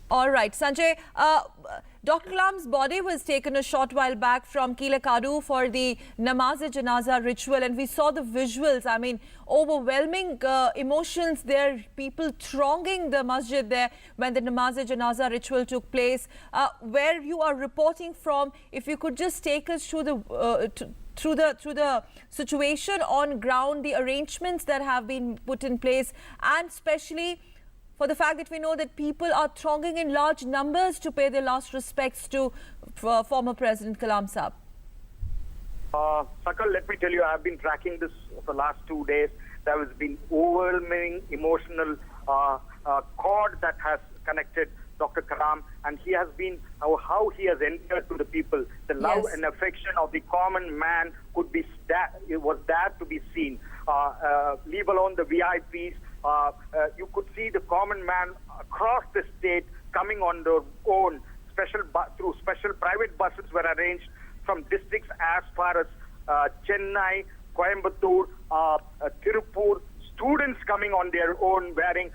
All right, Sanjay. Dr. Kalam's body was taken a short while back from Kilakadu for the Namaz-e-Janaza ritual, and we saw the visuals. I mean, overwhelming emotions there. People thronging the masjid there when the Namaz-e-Janaza ritual took place. Where you are reporting from, if you could just take us through the situation on ground, the arrangements that have been put in place, and especially for the fact that we know that people are thronging in large numbers to pay their last respects to former President Kalam Saab. Sakal, let me tell you, I've been tracking this for the last 2 days. There has been overwhelming emotional chord that has connected Dr. Kalam, and he has been how he has endeared to the people. The love and affection of the common man was there to be seen. Leave alone the VIPs. You could see the common man across the state coming on their own. Through special private buses were arranged from districts as far as Chennai, Coimbatore, Tirupur. Students coming on their own wearing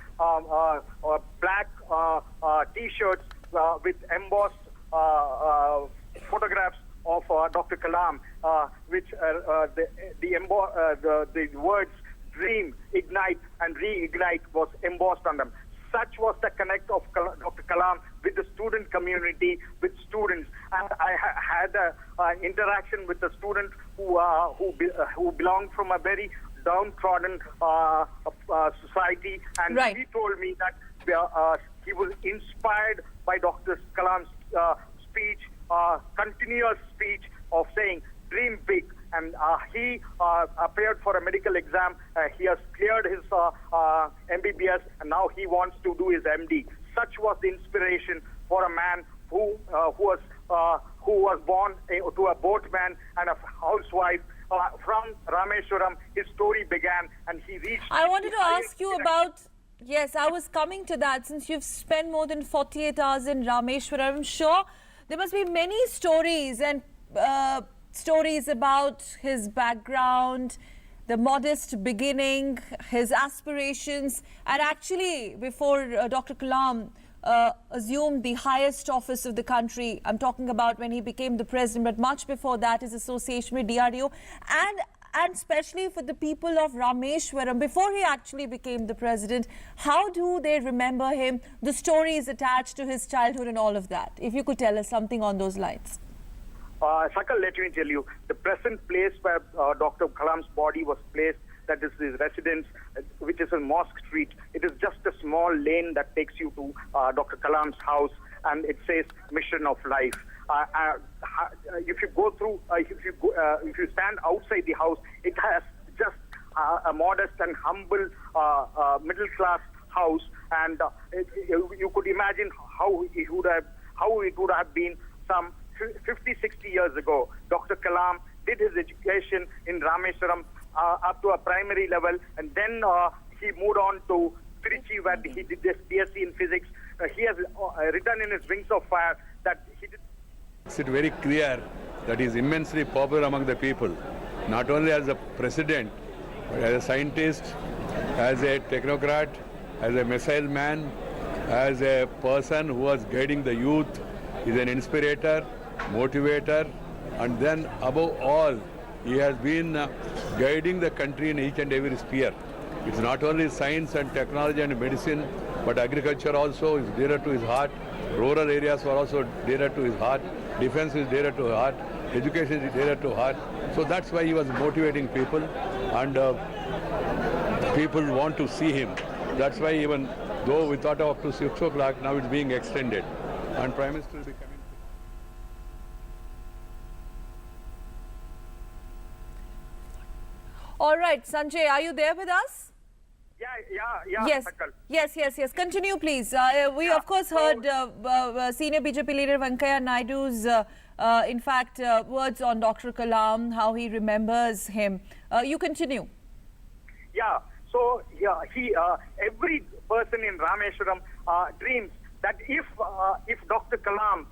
black T-shirts with embossed photographs of Dr. Kalam, which the words "dream, ignite, and reignite" was embossed on them. Such was the connect of Dr. Kalam with the student community, with students. And I had an interaction with a student who belonged from a very downtrodden society, and he told me that he was inspired by Dr. Kalam's speech, continuous speech of saying, "Dream big." And he appeared for a medical exam. He has cleared his MBBS, and now he wants to do his MD. Such was the inspiration for a man who was born to a boatman and a housewife. From Rameshwaram, his story began, and he reached... I wanted to ask you about... Yes, I was coming to that. Since you've spent more than 48 hours in Rameshwaram, I'm sure there must be many stories and stories about his background, the modest beginning, his aspirations, and actually before Dr. Kalam assumed the highest office of the country. I'm talking about when he became the president, but much before that, his association with DRDO, and especially for the people of Rameshwaram, before he actually became the president, how do they remember him, the stories attached to his childhood and all of that? If you could tell us something on those lines. Sakal, let me tell you, the present place where Dr. Kalam's body was placed, that is his residence, which is in Mosque Street. It is just a small lane that takes you to Dr. Kalam's house, and it says "Mission of Life." If you go through, if you stand outside the house, it has just a modest and humble middle-class house, and you could imagine how it would have been some 50, 60 years ago. Dr. Kalam did his education in Rameshwaram up to a primary level, and then he moved on to Trichy, where he did his BSc in physics. He has written in his Wings of Fire that he did... It's very clear that he is immensely popular among the people, not only as a president, but as a scientist, as a technocrat, as a missile man, as a person who was guiding the youth. He is an inspirator, motivator, and then above all, he has been guiding the country in each and every sphere. It's not only science and technology and medicine, but agriculture also is dearer to his heart. Rural areas are also dearer to his heart. Defense is dearer to his heart. Education is dearer to his heart. So that's why he was motivating people, and people want to see him. That's why even though we thought of up to 6 o'clock, now it's being extended. And Prime Minister will be coming. All right, Sanjay, are you there with us? Yeah. Yes. Continue, please. We, of course, heard Senior BJP leader Venkaiah Naidu's, in fact, words on Dr. Kalam, how he remembers him. You continue. Yeah. So, every person in Rameshwaram dreams that if Dr. Kalam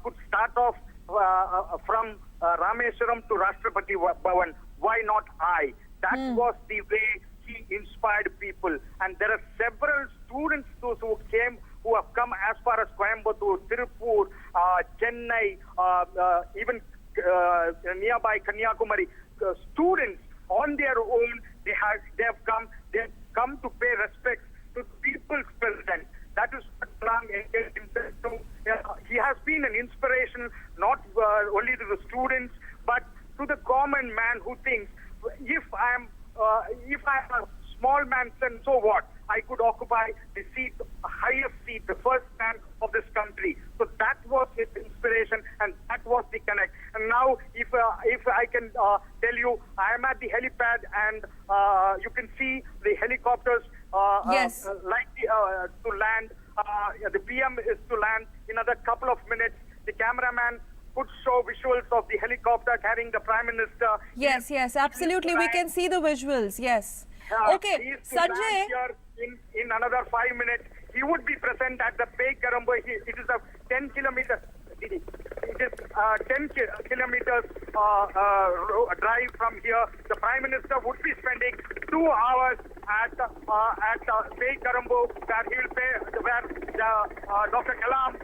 could start off from Rameshwaram to Rashtrapati Bhavan, why not I? That was the way he inspired people. And there are several students, those who came who have come as far as Coimbatore, Tirupur, Chennai, even nearby Kanyakumari. Students on their own, they have come to pay respects to the people's president. That is what Kalam engaged himself to. He has been an inspiration not only to the students but to the common man who thinks, if I am a small man, then so what? I could occupy the seat, a highest seat, the first man of this country. So that was his inspiration, and that was the connect. And now, if I can tell you, I am at the helipad, and you can see the helicopters Yes. to land. The PM is to land in another couple of minutes. The cameraman could show visuals of the helicopter carrying the Prime Minister. Yes, absolutely. We can see the visuals. Yes. He Okay, is to land Sanjay. here in another 5 minutes. He would be present at the Bay Karambo. It is a 10 kilometers. It is 10 kilometers drive from here. The Prime Minister would be spending 2 hours at Bay Karambo, where he will pay, where Dr. Kalam's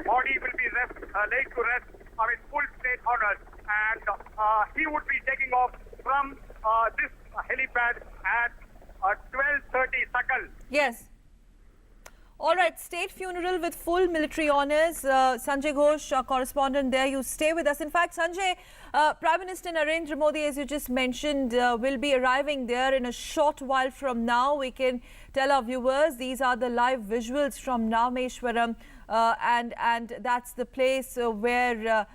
body will be laid to rest in full state honors, and he would be taking off from this helipad at 12:30 Sakal. Yes. All right, state funeral with full military honours. Sanjay Ghosh, our correspondent there, you stay with us. In fact, Sanjay, Prime Minister Narendra Modi, as you just mentioned, will be arriving there in a short while from now. We can tell our viewers these are the live visuals from Rameshwaram, and that's the place where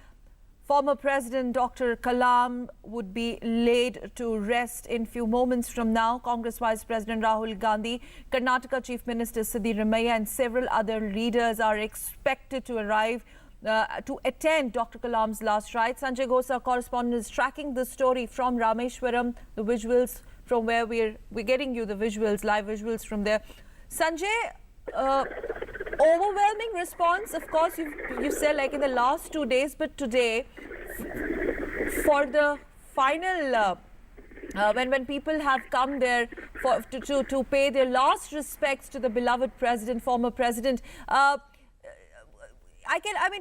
former President Dr. Kalam would be laid to rest in few moments from now. Congress Vice President Rahul Gandhi, Karnataka Chief Minister Siddhi Ramaiah and several other leaders are expected to arrive to attend Dr. Kalam's last rites. Sanjay Ghosh, our correspondent, is tracking the story from Rameshwaram, the visuals from where we're getting you the visuals, live visuals from there. Sanjay, overwhelming response, of course, you said like in the last 2 days, but today, for the final, when people have come there to pay their last respects to the beloved president, former president,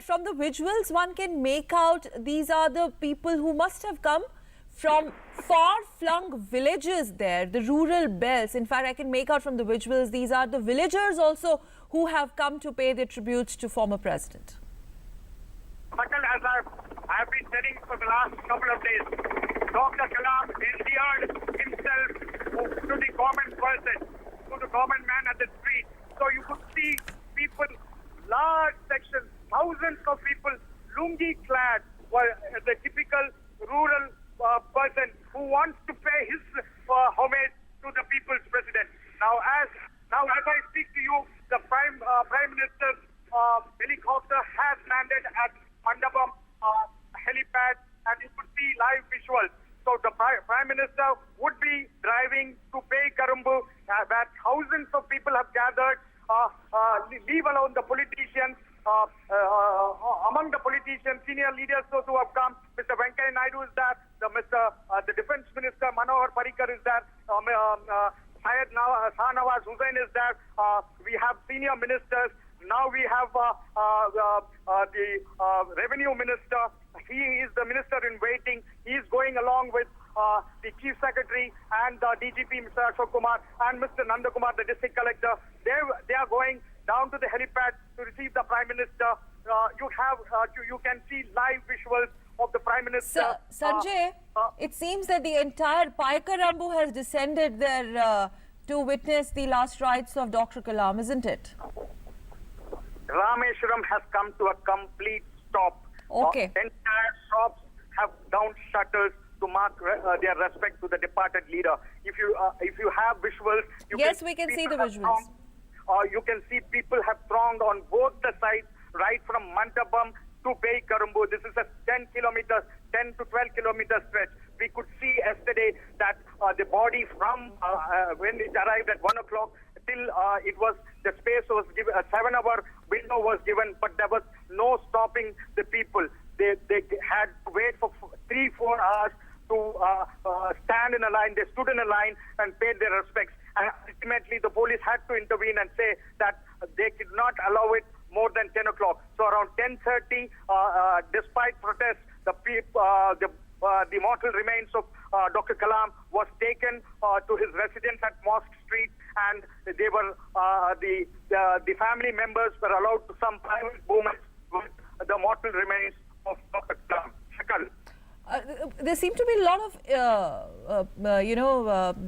from the visuals, one can make out these are the people who must have come from far-flung villages there, the rural belts. In fact, I can make out from the visuals, these are the villagers also who have come to pay their tributes to former president. Sakal, as I have been telling for the last couple of days, Dr. Kalam endeared himself to the common person, to the common man at the street. So you could see people, large sections, thousands of people, lungi clad, were the typical rural person who wants to pay his homage to the people's president. Now as I speak to you, the Prime Minister's helicopter has landed at Mandapam helipad, and you could see live visuals. So the Prime Minister would be driving to Bay Karambu, where thousands of people have gathered. Leave alone the politicians. Among the politicians, senior leaders, those who have come, Mr. Venkaiah Naidu is there, the Defence Minister Manohar Parrikar is there, Syed Shahnawaz Hussain is there. We have senior ministers. Now we have the Revenue Minister. He is the minister in waiting. He is going along with the Chief Secretary and the DGP, Mr. Ashok Kumar, and Mr. Nandakumar, the District Collector. They are going down to the helipad to receive the Prime Minister. You can see live visuals of the Prime Minister. Sanjay, it seems that the entire Paikarambu has descended there to witness the last rites of Dr. Kalam, isn't it? Rameshwaram has come to a complete stop. Okay. Entire shops have down shutters to mark their respect to the departed leader. If you have visuals, yes, we can see the visuals. You can see people have thronged on both the sides, right from Mandapam to Bay Karambu. This is a 10 to 12 kilometer stretch. We could see yesterday that the body from when it arrived at 1 o'clock till the space was given, a 7-hour window was given, but there was no stopping the people. They had to wait for 3-4 hours to stand in a line. They stood in a line and paid their respects. And ultimately, the police had to intervene and say that they could more than 10 o'clock. So around 10:30, despite protests, the mortal remains of Dr. Kalam was taken to his residence at Mosque Street, and they were the family members were allowed to some private moments with the mortal remains of Dr. Kalam. Shakal. There seem to be a lot of,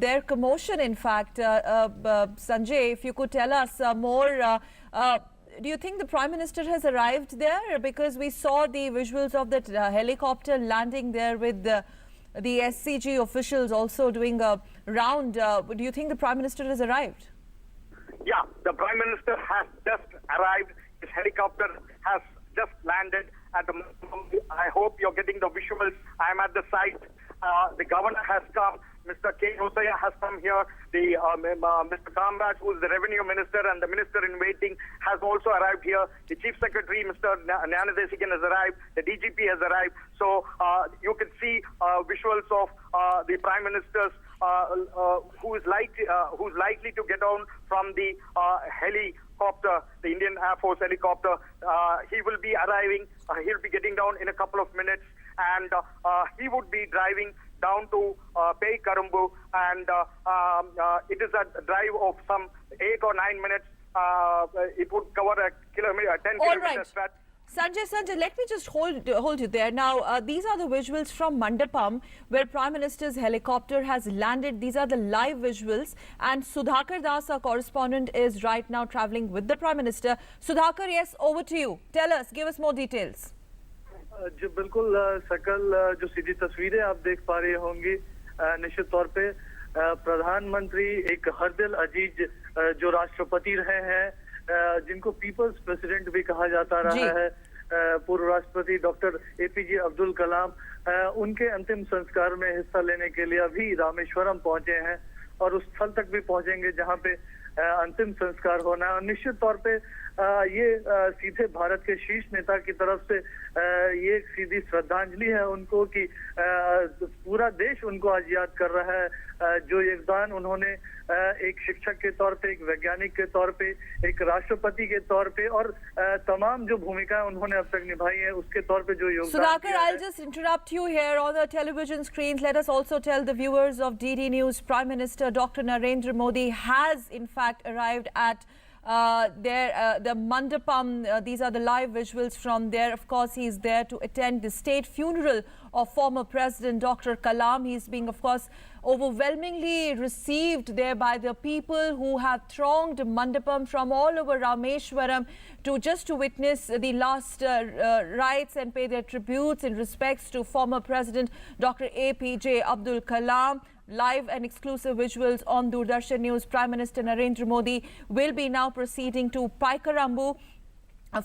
their commotion, in fact. Sanjay, if you could tell us more, do you think the Prime Minister has arrived there? Because we saw the visuals of that helicopter landing there with the SCG officials also doing a round. Do you think the Prime Minister has arrived? Yeah, the Prime Minister has just arrived. His helicopter has just landed. I hope you're getting the visuals. I'm at the site. The governor has come. Mr. K. Rosaya has come here. Mr. Kamraj, who is the revenue minister and the minister in waiting, has also arrived here. The chief secretary, Mr. Nyanadesikan, has arrived. The DGP has arrived. So you can see visuals of the prime minister's who is likely to get down from the helicopter, the Indian Air Force helicopter. He will be arriving. He'll be getting down in a couple of minutes, and he would be driving down to Paykarambu, and it is a drive of some 8 or 9 minutes. It would cover a 10 kilometer stretch. Sanjay, let me just hold you there. Now, these are the visuals from Mandapam, where Prime Minister's helicopter has landed. These are the live visuals. And Sudhakar Das, our correspondent, is right now travelling with the Prime Minister. Sudhakar, yes, over to you. Tell us, give us more details. जी बिल्कुल सकल जो सीधी तस्वीरें आप देख पा रहे होंगी, निश्चित तौर पे प्रधानमंत्री एक हर दिल अजीज जो राष्ट्रपति रहे हैं, जिनको पीपल्स प्रेसिडेंट भी कहा जाता रहा है, पूर्व राष्ट्रपति डॉक्टर एपीजे अब्दुल कलाम, उनके अंतिम संस्कार में हिस्सा लेने के लिए अभी रामेश्वरम पहुंचे हैं और उस स्थल तक भी पहुंचेंगे जहां पे अंतिम संस्कार होना है। और निश्चित तौर पे ये सीधे भारत के शीर्ष नेता की तरफ से ये एक सीधी श्रद्धांजलि है उनको कि पूरा देश उनको आज याद कर रहा है, जो योगदान उन्होंने एक शिक्षक के तौर पे, एक वैज्ञानिक के तौर पे, एक राष्ट्रपति के तौर पे और तमाम जो भूमिकाएं उन्होंने अब तक निभाई है उसके तौर पे जो योगदान। Sudhakar, I'll just interrupt you here on the television screens. Let us also tell the viewers of DD News, Prime Minister Dr. Narendra Modi has in fact arrived at the Mandapam. These are the live visuals from there. Of course, he is there to attend the state funeral of former President Dr. Kalam. He is being, of course, overwhelmingly received there by the people who have thronged Mandapam from all over Rameshwaram to witness the last rites and pay their tributes and respects to former President Dr. APJ Abdul Kalam. Live and exclusive visuals on Doordarshan News. Prime Minister Narendra Modi will be now proceeding to Paikarambu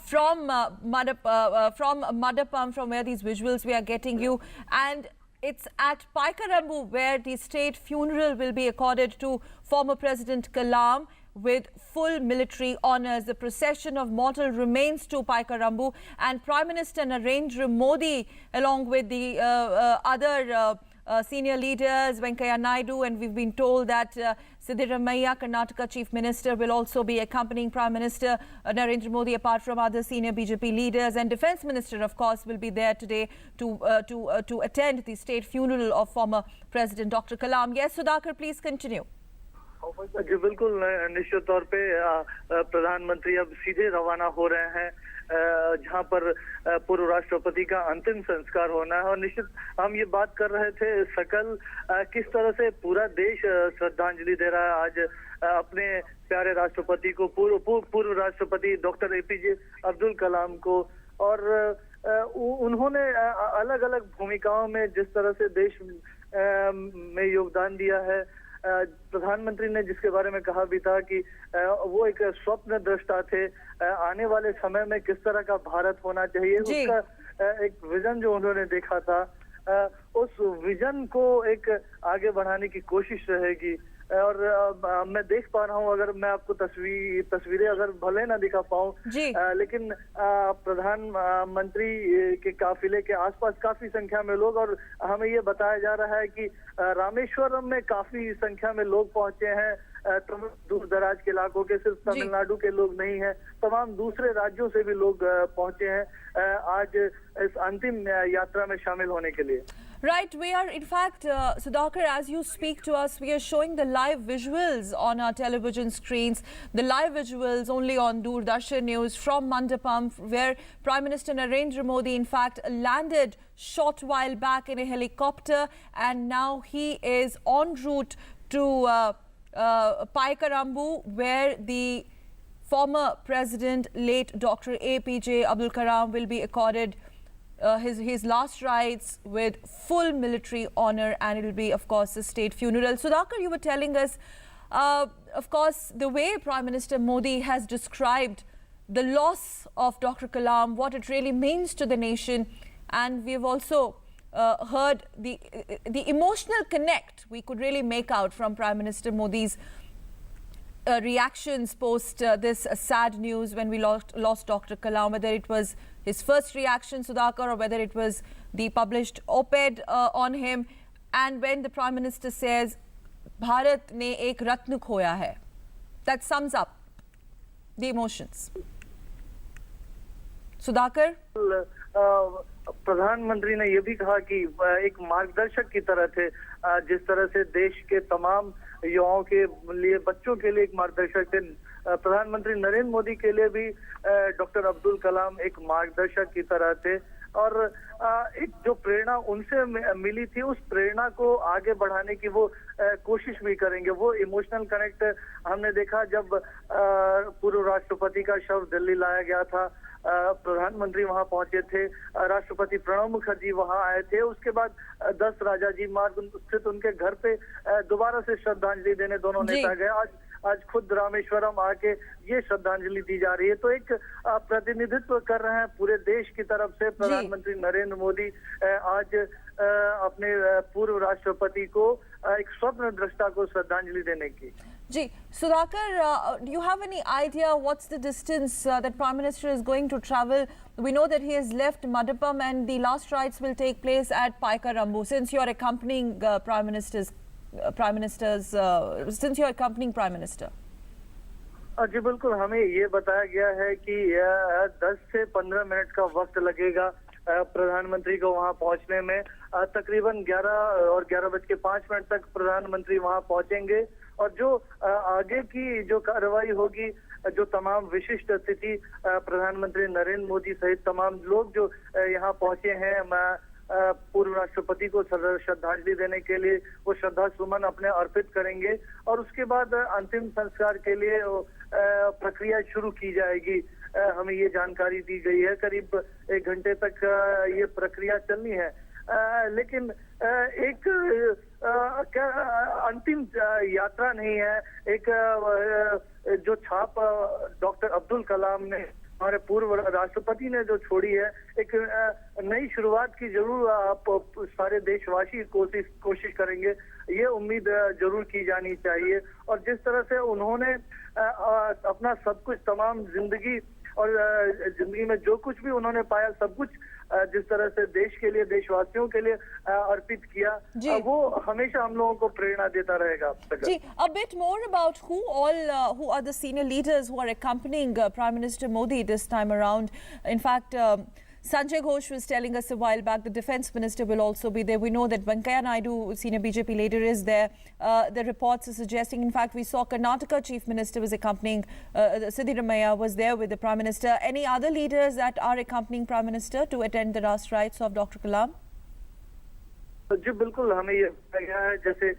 from Mandapam, from where these visuals we are getting you. And it's at Paikarambu where the state funeral will be accorded to former President Kalam with full military honours. The procession of mortal remains to Paikarambu, and Prime Minister Narendra Modi, along with the other senior leaders, Venkaiah Naidu, and we've been told that Siddaramaiah, Karnataka Chief Minister, will also be accompanying Prime Minister Narendra Modi, apart from other senior BJP leaders, and Defence Minister, of course, will be there today to attend the state funeral of former President Dr. Kalam. Yes, Sudhakar, please continue. जी बिल्कुल, निश्चित तौर पे प्रधानमंत्री अब सीधे रवाना हो रहे हैं जहां पर पूर्व राष्ट्रपति का अंतिम संस्कार होना है। और निश्चित हम ये बात कर रहे थे सकल किस तरह से पूरा देश श्रद्धांजलि दे रहा है आज अपने प्यारे राष्ट्रपति को, पूर्व राष्ट्रपति डॉक्टर एपीजे अब्दुल कलाम को। और उन्होंने अलग अलग भूमिकाओं में जिस तरह से देश में योगदान दिया है, प्रधानमंत्री ने जिसके बारे में कहा भी था कि वो एक स्वप्न दृष्टा थे, आने वाले समय में किस तरह का भारत होना चाहिए, उसका एक विजन जो उन्होंने देखा था, उस विजन को एक आगे बढ़ाने की कोशिश रहेगी। और मैं देख पा रहा हूँ, अगर मैं आपको तस्वीरें अगर भले ना दिखा पाऊँ, लेकिन प्रधानमंत्री के काफिले के आसपास काफी संख्या में लोग, और हमें ये बताया जा रहा है कि रामेश्वरम में काफी संख्या में लोग पहुंचे हैं दूर दराज के इलाकों के, सिर्फ तमिलनाडु के लोग नहीं हैं, तमाम दूसरे राज्यों से भी लोग पहुंचे हैं आज इस अंतिम यात्रा में शामिल होने के लिए। Right, we are in fact, Sudhakar, as you speak to us, we are showing the live visuals on our television screens, the live visuals only on Doordarshan News from Mandapam, where Prime Minister Narendra Modi in fact landed short while back in a helicopter, and now he is en route to Paikarambu, where the former president, late Dr. APJ Abdul Kalam, will be accorded his last rites with full military honor, and it will be, of course, a state funeral. Sudhakar, you were telling us, of course, the way Prime Minister Modi has described the loss of Dr. Kalam, what it really means to the nation, and we have also heard the emotional connect we could really make out from Prime Minister Modi's reactions post this sad news when we lost Dr. Kalam, whether it was his first reaction, Sudhakar, or whether it was the published op-ed on him, and when the Prime Minister says, Bharat ne ek ratna khoya hai. That sums up the emotions. Sudhakar? प्रधानमंत्री ने ये भी कहा कि एक मार्गदर्शक की तरह थे, जिस तरह से देश के तमाम युवाओं के लिए, बच्चों के लिए एक मार्गदर्शक थे। प्रधानमंत्री नरेंद्र मोदी के लिए भी डॉक्टर अब्दुल कलाम एक मार्गदर्शक की तरह थे, और एक जो प्रेरणा उनसे मिली थी, उस प्रेरणा को आगे बढ़ाने की वो कोशिश भी करेंगे। वो इमोशनल कनेक्ट हमने देखा जब पूर्व राष्ट्रपति का शव दिल्ली लाया गया था, प्रधानमंत्री वहां पहुंचे थे, राष्ट्रपति प्रणब मुखर्जी वहां आए थे, उसके बाद 10 राजाजी मार्ग स्थित उनके घर पे दोबारा से श्रद्धांजलि देने दोनों नेता गए। आज खुद रामेश्वरम आके ये श्रद्धांजलि दी जा रही है। तो एक प्रतिनिधित्व कर रहे हैं पूरे देश की तरफ से प्रधानमंत्री नरेंद्र मोदी आज अपने पूर्व राष्ट्रपति को एक स्वप्न दृष्टा को श्रद्धांजलि देने की। Ji, Sudhakar, do you have any idea what's the distance that Prime Minister is going to travel? We know that he has left Mandapam and the last rites will take place at Paikarambu. Since you're accompanying Prime Minister, जी बिल्कुल, हमें ये बताया गया है कि 10 से 15 minute का वक्त लगेगा प्रधानमंत्री को वहां पहुंचने में। तकरीबन 11:05 तक प्रधानमंत्री वहां पहुंचेंगे, और जो आगे की जो कार्रवाई होगी, जो तमाम विशिष्ट अतिथि प्रधानमंत्री नरेंद्र मोदी सहित तमाम लोग जो यहाँ पहुंचे हैं पूर्व राष्ट्रपति को श्रद्धांजलि देने के लिए, वो श्रद्धा सुमन अपने अर्पित करेंगे, और उसके बाद अंतिम संस्कार के लिए प्रक्रिया शुरू की जाएगी। हमें ये जानकारी दी गई है, करीब 1 घंटे तक ये प्रक्रिया चलनी है। लेकिन एक अंतिम यात्रा नहीं है, एक जो छाप डॉक्टर अब्दुल कलाम ने, हमारे पूर्व राष्ट्रपति ने जो छोड़ी है, एक नई शुरुआत की जरूर आप सारे देशवासी कोशिश करेंगे, ये उम्मीद जरूर की जानी चाहिए। और जिस तरह से उन्होंने अपना सब कुछ, तमाम जिंदगी और जिंदगी में जो कुछ भी उन्होंने पाया, सब कुछ जिस तरह से देश के लिए, देशवासियों के लिए अर्पित किया, वो हमेशा हम लोगों को प्रेरणा देता रहेगा। जी, a bit more about who are the senior leaders who are accompanying Prime Minister Modi this time around. In fact, Sanjay Ghosh was telling us a while back the defense minister will also be there. We know that Venkaiah Naidu, senior BJP leader, is there. The reports are suggesting, in fact, we saw Karnataka chief minister was accompanying, Siddaramaiah was there with the Prime Minister. Any other leaders that are accompanying Prime Minister to attend the last rites of Dr. Kalam? जी बिल्कुल, हमें ये बताया गया है, जैसे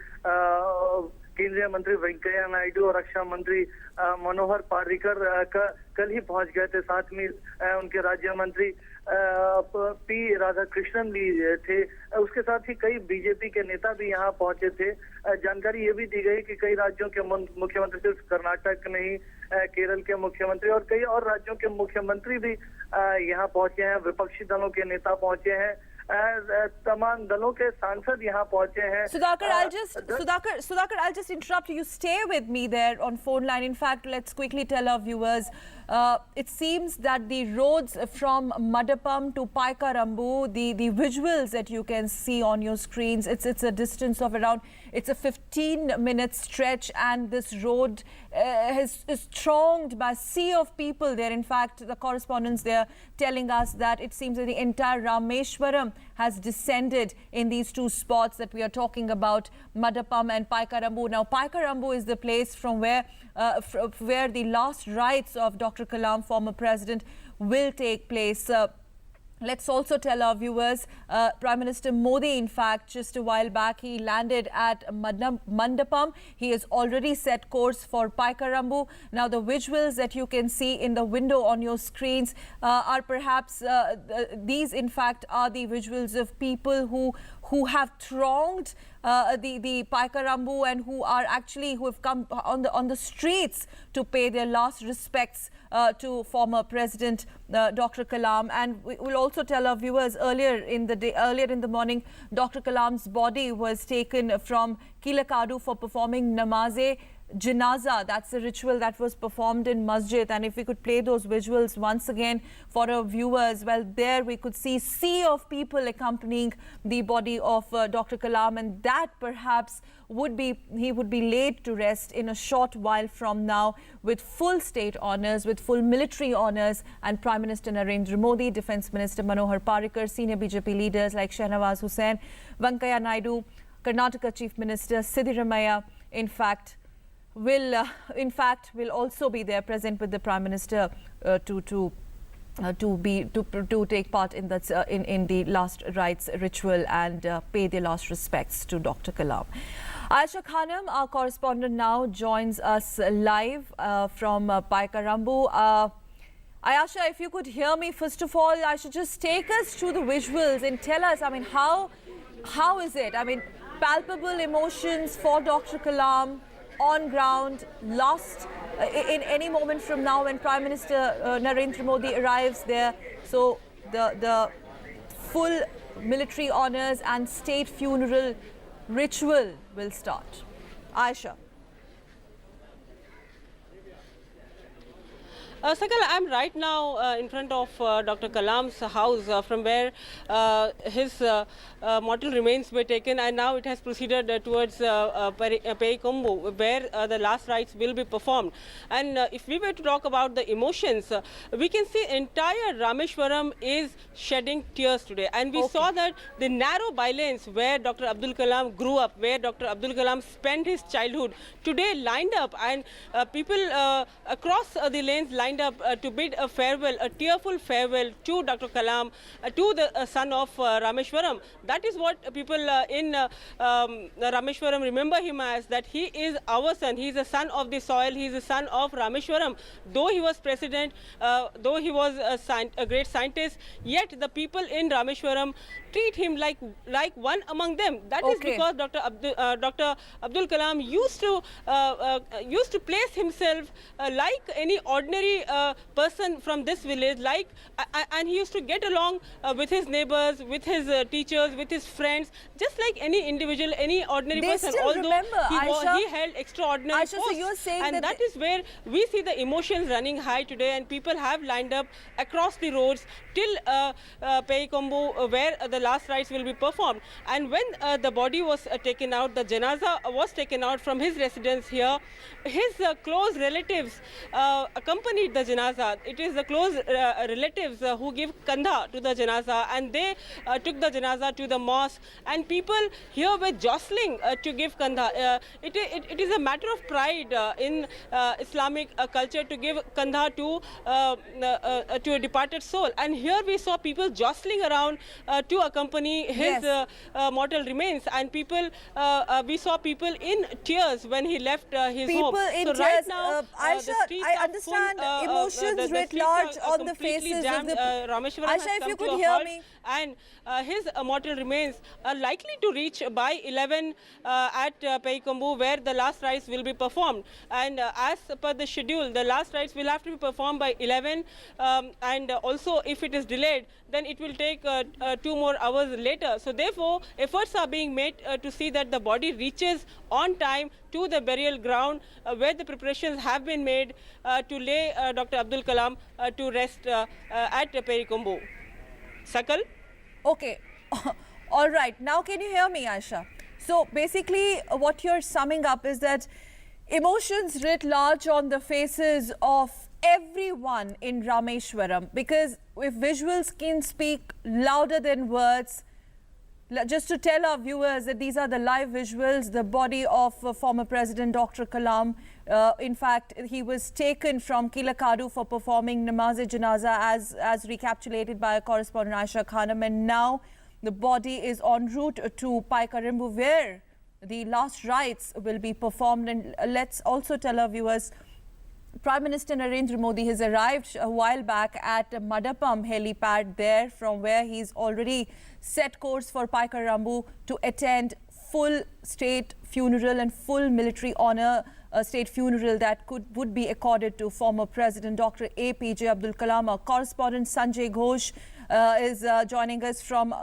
केंद्रीय मंत्री वेंकैया नायडू और रक्षा मंत्री मनोहर पर्रिकर कल ही पहुंच गए थे, साथ में उनके राज्य मंत्री पी राधाकृष्णन भी थे। उसके साथ ही कई बीजेपी के नेता भी यहाँ पहुंचे थे। जानकारी ये भी दी गई कि कई राज्यों के मुख्यमंत्री, सिर्फ कर्नाटक नहीं, केरल के मुख्यमंत्री और कई और राज्यों के मुख्यमंत्री भी यहाँ पहुंचे हैं, विपक्षी दलों के नेता पहुंचे हैं। तमाम दलों के सांसद यहाँ पहुंचे हैं। Sudhakar, I'll just interrupt you. Stay with me there on phone line. In fact, let's quickly tell our viewers. It seems that the roads from Madapam to Paikarambu, the visuals that you can see on your screens, it's a distance of around, it's a 15-minute stretch, and this road is thronged by a sea of people there. In fact, the correspondents there telling us that it seems that the entire Rameshwaram has descended in these two spots that we are talking about, Madapam and Paikarambu. Now, Paikarambu is the place from where the last rites of Dr. Kalam, former president, will take place. Let's also tell our viewers, Prime Minister Modi, in fact, just a while back, he landed at Mandapam. He has already set course for Paikarambu. Now, the visuals that you can see in the window on your screens are perhaps, these in fact are the visuals of people who have thronged the Paikarambu and who have come on the streets to pay their last respects to former President Dr. Kalam. And we will also tell our viewers, earlier in the morning, Dr. Kalam's body was taken from Kilakadu for performing Namaze Janaza. That's the ritual that was performed in Masjid. And if we could play those visuals once again for our viewers, well, there we could see sea of people accompanying the body of Dr. Kalam, and that perhaps he would be laid to rest in a short while from now with full state honours, with full military honours, and Prime Minister Narendra Modi, Defence Minister Manohar Parrikar, senior BJP leaders like Shehnawaz Hussain, Venkaiah Naidu, Karnataka Chief Minister Siddaramaiah, in fact, will also be there present with the Prime Minister to take part in that in the last rites ritual and pay their last respects to Dr. Kalam. Aisha Khanam, our correspondent, now joins us live from Paikarambu. Ayesha, if you could hear me, first of all, Aisha, just take us through the visuals and tell us, I mean, how is it? I mean, palpable emotions for Dr. Kalam, on ground, lost in any moment from now when Prime Minister Narendra Modi arrives there. So the full military honours and state funeral ritual will start. Aisha. Sakal, I'm right now in front of Dr. Kalam's house from where his mortal remains were taken, and now it has proceeded towards Paikarambu, where the last rites will be performed. And if we were to talk about the emotions, we can see entire Rameshwaram is shedding tears today. And we saw that the narrow bylanes where Dr. Abdul Kalam grew up, where Dr. Abdul Kalam spent his childhood, today lined up, and people across the lanes lined up to bid a farewell, a tearful farewell to Dr. Kalam, to the son of Rameshwaram. That is what people in Rameshwaram remember him as, that he is our son. He is a son of the soil. He is a son of Rameshwaram. Though he was president, though he was a great scientist, yet the people in Rameshwaram treat him like one among them. That is because Dr. Abdul Kalam used to place himself like any ordinary person from this village, and he used to get along with his neighbors, with his teachers, with his friends, just like any individual, any ordinary person. Although he held extraordinary posts. So you're saying and that is where we see the emotions running high today, and people have lined up across the roads till Paikarambu, where the last rites will be performed. And when the body was taken out, the janaza was taken out from his residence here, his close relatives accompanied the janaza. It is the close relatives who give kandha to the janaza, and they took the janaza to the mosque, and people here were jostling to give kandha. It is a matter of pride in Islamic culture to give kandha to a departed soul, and here we saw people jostling around to accompany his mortal remains, and we saw people in tears when he left his home. People in so tears. right now, Aisha, the streets I are understand. full emotions writ streets large are on the completely faces jammed. of the... Rameshwaram Asha, has if come you to could a hear halt, me. and his mortal remains are likely to reach by 11 at Peikombu, where the last rites will be performed. And as per the schedule, the last rites will have to be performed by 11, and also if it is delayed, then it will take 2 more hours later. So therefore, efforts are being made to see that the body reaches on time to the burial ground, where the preparations have been made to lay Dr. Abdul Kalam to rest at Peikombu. Sakal? Okay. All right. Now can you hear me, Aisha? So basically what you're summing up is that emotions writ large on the faces of everyone in Rameshwaram, because if visuals can speak louder than words, just to tell our viewers that these are the live visuals, the body of former President Dr. Kalam. In fact, he was taken from Kilakadu for performing Namaz-e-Janaza as recapitulated by a correspondent Aisha Khanam, and now the body is en route to Pai Karimbu, where the last rites will be performed. And let's also tell our viewers, Prime Minister Narendra Modi has arrived a while back at Madapam helipad there, from where he's already set course for Pai Karimbu to attend full state funeral and full military honor state funeral that would be accorded to former President Dr. APJ Abdul Kalam. Our correspondent Sanjay Ghosh is joining us from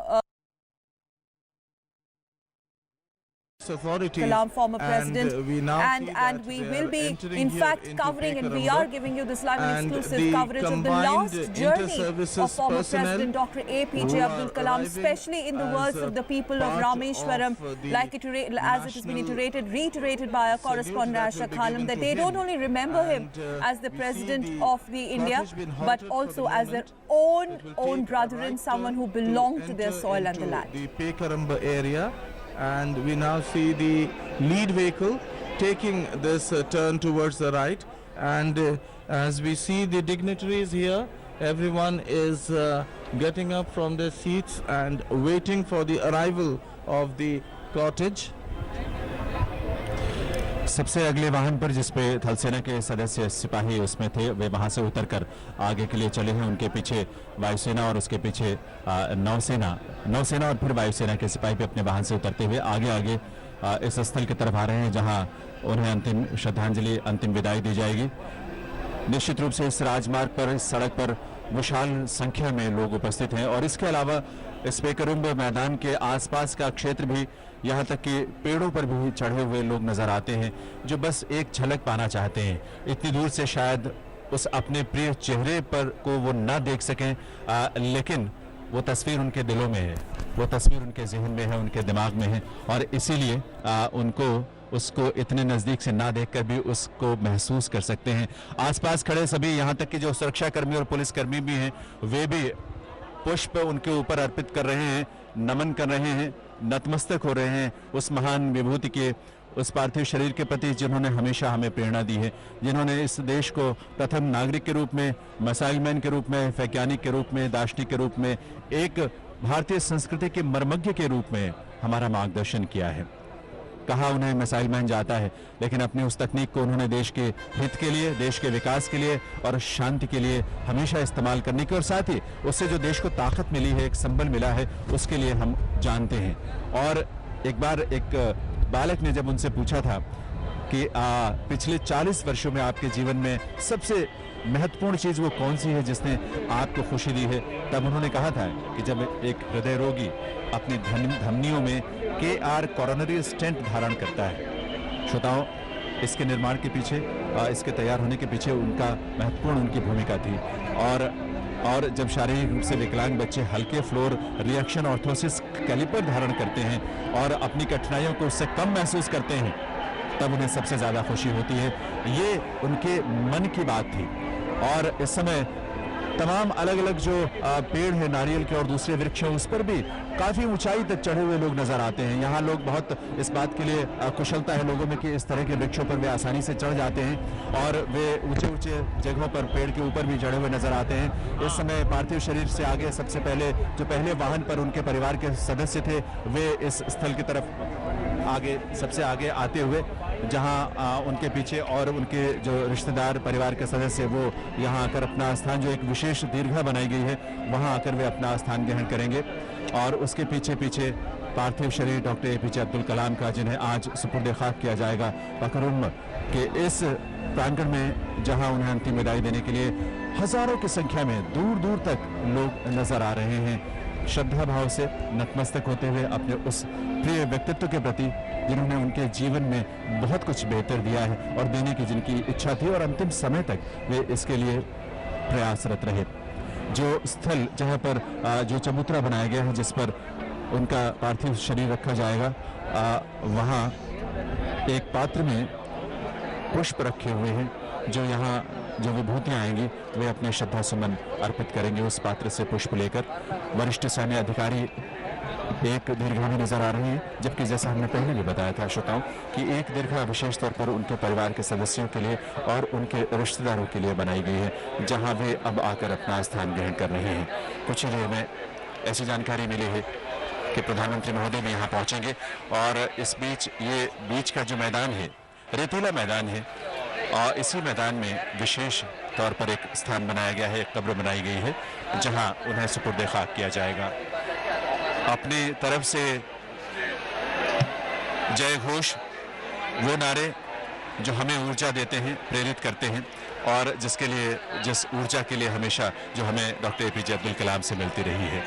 authorities, Kalam, former president, and we will be in fact covering, and we are giving you this live and exclusive coverage of the last journey of former President Dr. APJ Abdul Kalam, especially in the words of the people of Rameshwaram, like as it has been reiterated by our correspondent Aisha Khanam, that they don't only remember him as the president of the India, but also as their own brother and someone who belonged to their soil and the land. The Pai Karimbu area, and we now see the lead vehicle taking this turn towards the right, and as we see the dignitaries here, everyone is getting up from their seats and waiting for the arrival of the cottage. सबसे अगले वाहन पर जिसपे थल सेना के सदस्य सिपाही उसमें थे, वे वहां से उतरकर आगे के लिए चले हैं। उनके पीछे वायुसेना और उसके पीछे नौसेना और फिर वायुसेना के सिपाही भी अपने वाहन से उतरते हुए आगे इस स्थल की तरफ आ रहे हैं, जहां उन्हें अंतिम श्रद्धांजलि, अंतिम विदाई दी जाएगी। निश्चित रूप से इस राजमार्ग पर, इस सड़क पर विशाल संख्या में लोग उपस्थित हैं, और इसके अलावा इस pai Karimbu मैदान के आसपास का क्षेत्र भी, यहाँ तक कि पेड़ों पर भी चढ़े हुए लोग नजर आते हैं, जो बस एक झलक पाना चाहते हैं। इतनी दूर से शायद उस अपने प्रिय चेहरे पर को वो ना देख सकें, लेकिन वो तस्वीर उनके दिलों में है, वो तस्वीर उनके जहन में है, उनके दिमाग में है, और इसीलिए उनको उसको इतने नज़दीक से ना देखकर भी उसको महसूस कर सकते हैं। आसपास खड़े सभी, यहाँ तक कि जो सुरक्षाकर्मी और पुलिसकर्मी भी हैं, वे भी पुष्प उनके ऊपर अर्पित कर रहे हैं, नमन कर रहे हैं, नतमस्तक हो रहे हैं उस महान विभूति के, उस पार्थिव शरीर के प्रति जिन्होंने हमेशा हमें प्रेरणा दी है, जिन्होंने इस देश को प्रथम नागरिक के रूप में, मिसाइल मैन के रूप में, वैज्ञानिक के रूप में, दार्शनिक के रूप में, एक भारतीय संस्कृति के मर्मज्ञ के रूप में हमारा मार्गदर्शन किया है। कहा उन्हें मिसाइल मैन जाता है, लेकिन अपनी उस तकनीक को उन्होंने देश के हित के लिए, देश के विकास के लिए और शांति के लिए हमेशा इस्तेमाल करने की, और साथ ही उससे जो देश को ताकत मिली है, एक संबल मिला है, उसके लिए हम जानते हैं। और एक बार एक बालक ने जब उनसे पूछा था कि पिछले 40 वर्षों में आपके जीवन में सबसे महत्वपूर्ण चीज वो कौन सी है जिसने आपको खुशी दी है, तब उन्होंने कहा था कि जब एक हृदय रोगी अपनी धमनियों में KR कोरोनरी स्टेंट धारण करता है। श्रोताओं, इसके निर्माण के पीछे, इसके तैयार होने के पीछे उनका महत्वपूर्ण उनकी भूमिका थी। और जब शारीरिक रूप से विकलांग बच्चे हल्के फ्लोर रिएक्शन ऑर्थोसिस कैलिपर धारण करते हैं और अपनी कठिनाइयों को उससे कम महसूस करते हैं, तब उन्हें सबसे ज़्यादा खुशी होती है। ये उनके मन की बात थी। और इस समय तमाम अलग अलग जो पेड़ है नारियल के और दूसरे वृक्ष हैं, उस पर भी काफ़ी ऊंचाई तक चढ़े हुए लोग नजर आते हैं। यहाँ लोग बहुत इस बात के लिए कुशलता है लोगों में कि इस तरह के वृक्षों पर वे आसानी से चढ़ जाते हैं और वे ऊंचे ऊंचे जगहों पर पेड़ के ऊपर भी चढ़े हुए नजर आते हैं। इस समय पार्थिव शरीर से आगे सबसे पहले जो पहले वाहन पर उनके परिवार के सदस्य थे, वे इस स्थल की तरफ आगे सबसे आगे आते हुए जहां उनके पीछे और उनके जो रिश्तेदार परिवार के सदस्य वो यहां आकर अपना स्थान, जो एक विशेष दीर्घा बनाई गई है, वहां आकर वे अपना स्थान ग्रहण करेंगे। और उसके पीछे पीछे पार्थिव शरीर डॉक्टर एपीजे अब्दुल कलाम का, जिन्हें आज सुपुर्द खाक किया जाएगा पकरुम के इस प्रांगण में, जहां उन्हें अंतिम विदाई देने के लिए हजारों की संख्या में दूर दूर तक लोग नजर आ रहे हैं, श्रद्धा भाव से नतमस्तक होते हुए अपने उस प्रिय व्यक्तित्व के प्रति जिन्होंने उनके जीवन में बहुत कुछ बेहतर दिया है और देने की जिनकी इच्छा थी और अंतिम समय तक वे इसके लिए प्रयासरत रहे। जो स्थल जहां पर जो चबूतरा बनाया गया है, जिस पर उनका पार्थिव शरीर रखा जाएगा, वहां एक पात्र में पुष्प रखे हुए हैं, जो यहाँ जो विभूतियां आएंगी वे अपने श्रद्धा सुमन अर्पित करेंगे उस पात्र से पुष्प लेकर। वरिष्ठ सैन्य अधिकारी एक दीर्घा में नजर आ रहे हैं, जबकि जैसा हमने पहले भी बताया था श्रोताओं कि एक दीर्घा विशेष तौर पर उनके परिवार के सदस्यों के लिए और उनके रिश्तेदारों के लिए बनाई गई है, जहां वे अब आकर अपना स्थान ग्रहण कर रहे हैं। कुछ ही देर में ऐसी जानकारी मिली है कि प्रधानमंत्री महोदय भी यहाँ पहुंचेंगे और इस बीच ये बीच का जो मैदान है, रेतीला मैदान है, और इसी मैदान में विशेष तौर पर एक स्थान बनाया गया है, एक कब्र बनाई गई है, जहां उन्हें सुपुर्द खाक किया जाएगा। अपनी तरफ से जय घोष, वो नारे जो हमें ऊर्जा देते हैं, प्रेरित करते हैं, और जिसके लिए, जिस ऊर्जा के लिए हमेशा जो हमें डॉक्टर एपीजे अब्दुल कलाम से मिलती रही है।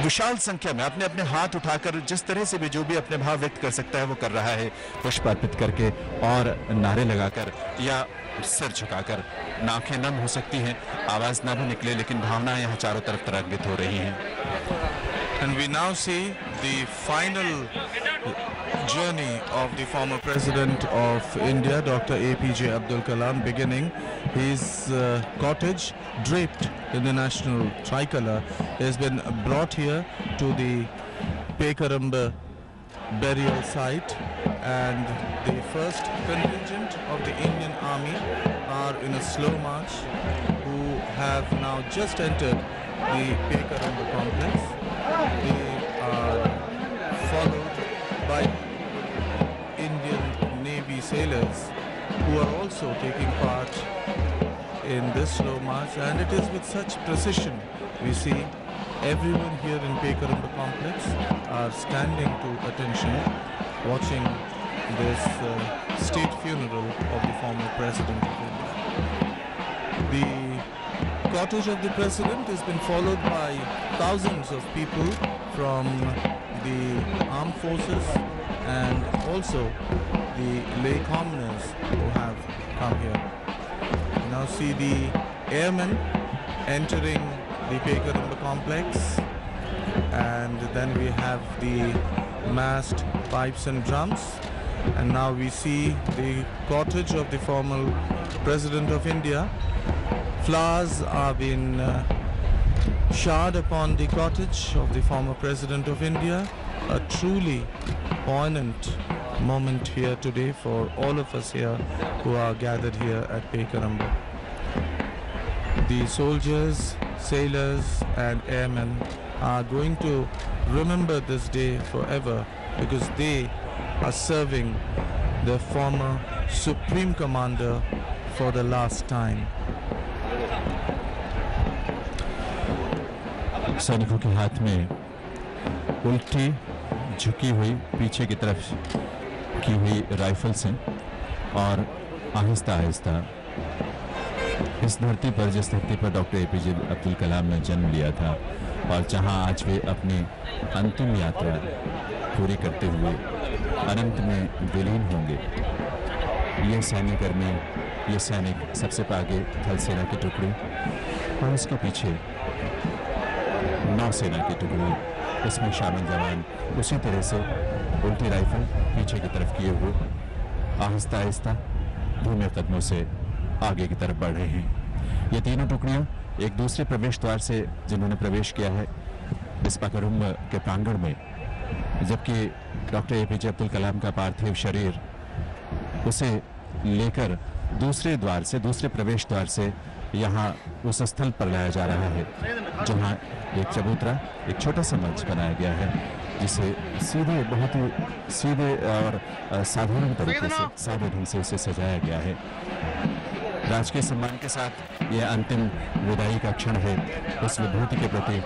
विशाल संख्या में अपने अपने हाथ उठाकर जिस तरह से भी जो भी अपने भाव व्यक्त कर सकता है वो कर रहा है, पुष्प अर्पित करके और नारे लगाकर या सिर झुकाकर। आंखें नम हो सकती हैं, आवाज ना भी निकले, लेकिन भावनाएं यहाँ चारों तरफ तरंगित हो रही हैं। And we now see the final journey of the former President of India, Dr. APJ Abdul Kalam, beginning his cottage draped in the national tricolor has been brought here to the Pekaramba burial site, and the first contingent of the Indian Army are in a slow march, who have now just entered the Pekaramba complex. They are followed by Indian Navy sailors who are also taking part in this slow march, and it is with such precision we see everyone here in Pekaramba complex are standing to attention, watching this state funeral of the former President of India. The cottage of the President has been followed by thousands of people from the armed forces and also the lay commoners who have come here. We now see the airmen entering the Pekaramba complex, and then we have the massed pipes and drums, and now we see the cottage of the former President of India. Flowers are being showered upon the cottage of the former President of India. A truly poignant moment here today for all of us here who are gathered here at Pekaramba. The soldiers, sailors and airmen are going to remember this day forever, because they are serving the former Supreme Commander for the last time. सैनिकों के हाथ में उल्टी झुकी हुई पीछे की तरफ की हुई राइफल्स हैं, और आहिस्ता आहिस्ता इस धरती पर, जिस धरती पर डॉक्टर एपीजे अब्दुल कलाम ने जन्म लिया था और जहां आज वे अपनी अंतिम यात्रा पूरी करते हुए अनंत में विलीन होंगे, ये सैन्यकर्मी, ये सैनिक, सबसे आगे थल सेना की टुकड़ी और उसके पीछे नौसेना की टुकड़ी, इसमें शामिल जवान उसी तरह से उल्टी राइफल पीछे की तरफ किए हुए आहिस्ता आहिस्ता धीमे कदमों से आगे की तरफ बढ़ रहे हैं। ये तीनों टुकड़ियां एक दूसरे प्रवेश द्वार से जिन्होंने प्रवेश किया है इस पकरुम के प्रांगण में, जबकि डॉक्टर एपीजे अब्दुल कलाम का पार्थिव शरीर उसे लेकर दूसरे द्वार से, दूसरे प्रवेश द्वार से यहाँ उस स्थल पर लाया जा रहा है जहाँ एक चबूतरा, एक छोटा सा मंच बनाया गया है, जिसे सीधे, बहुत ही सीधे और साधारण तरीके से, सादे ढंग से उसे सजाया गया है। राजकीय सम्मान के साथ यह अंतिम विदाई का क्षण है उस विभूति के प्रति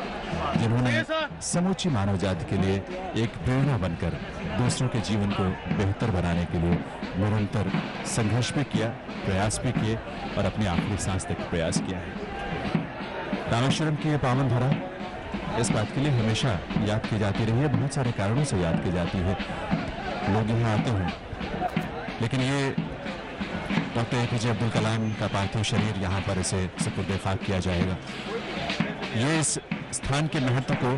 जिन्होंने समूची मानव जाति के लिए एक प्रेरणा बनकर दूसरों के जीवन को बेहतर बनाने के लिए निरंतर संघर्ष भी किया, प्रयास भी किए और अपनी आखिरी सांस तक प्रयास किया है। रामेश्वरम की यह पावन धरा इस बात के लिए हमेशा याद की जाती रही है, बहुत सारे कारणों से याद की जाती है। लोग यहाँ आते हैं, लेकिन ये डॉक्टर एपीजे अब्दुल कलाम का पार्थिव शरीर यहाँ पर इसे सुपुर्द-ए-खाक किया जाएगा। ये इस स्थान के महत्व को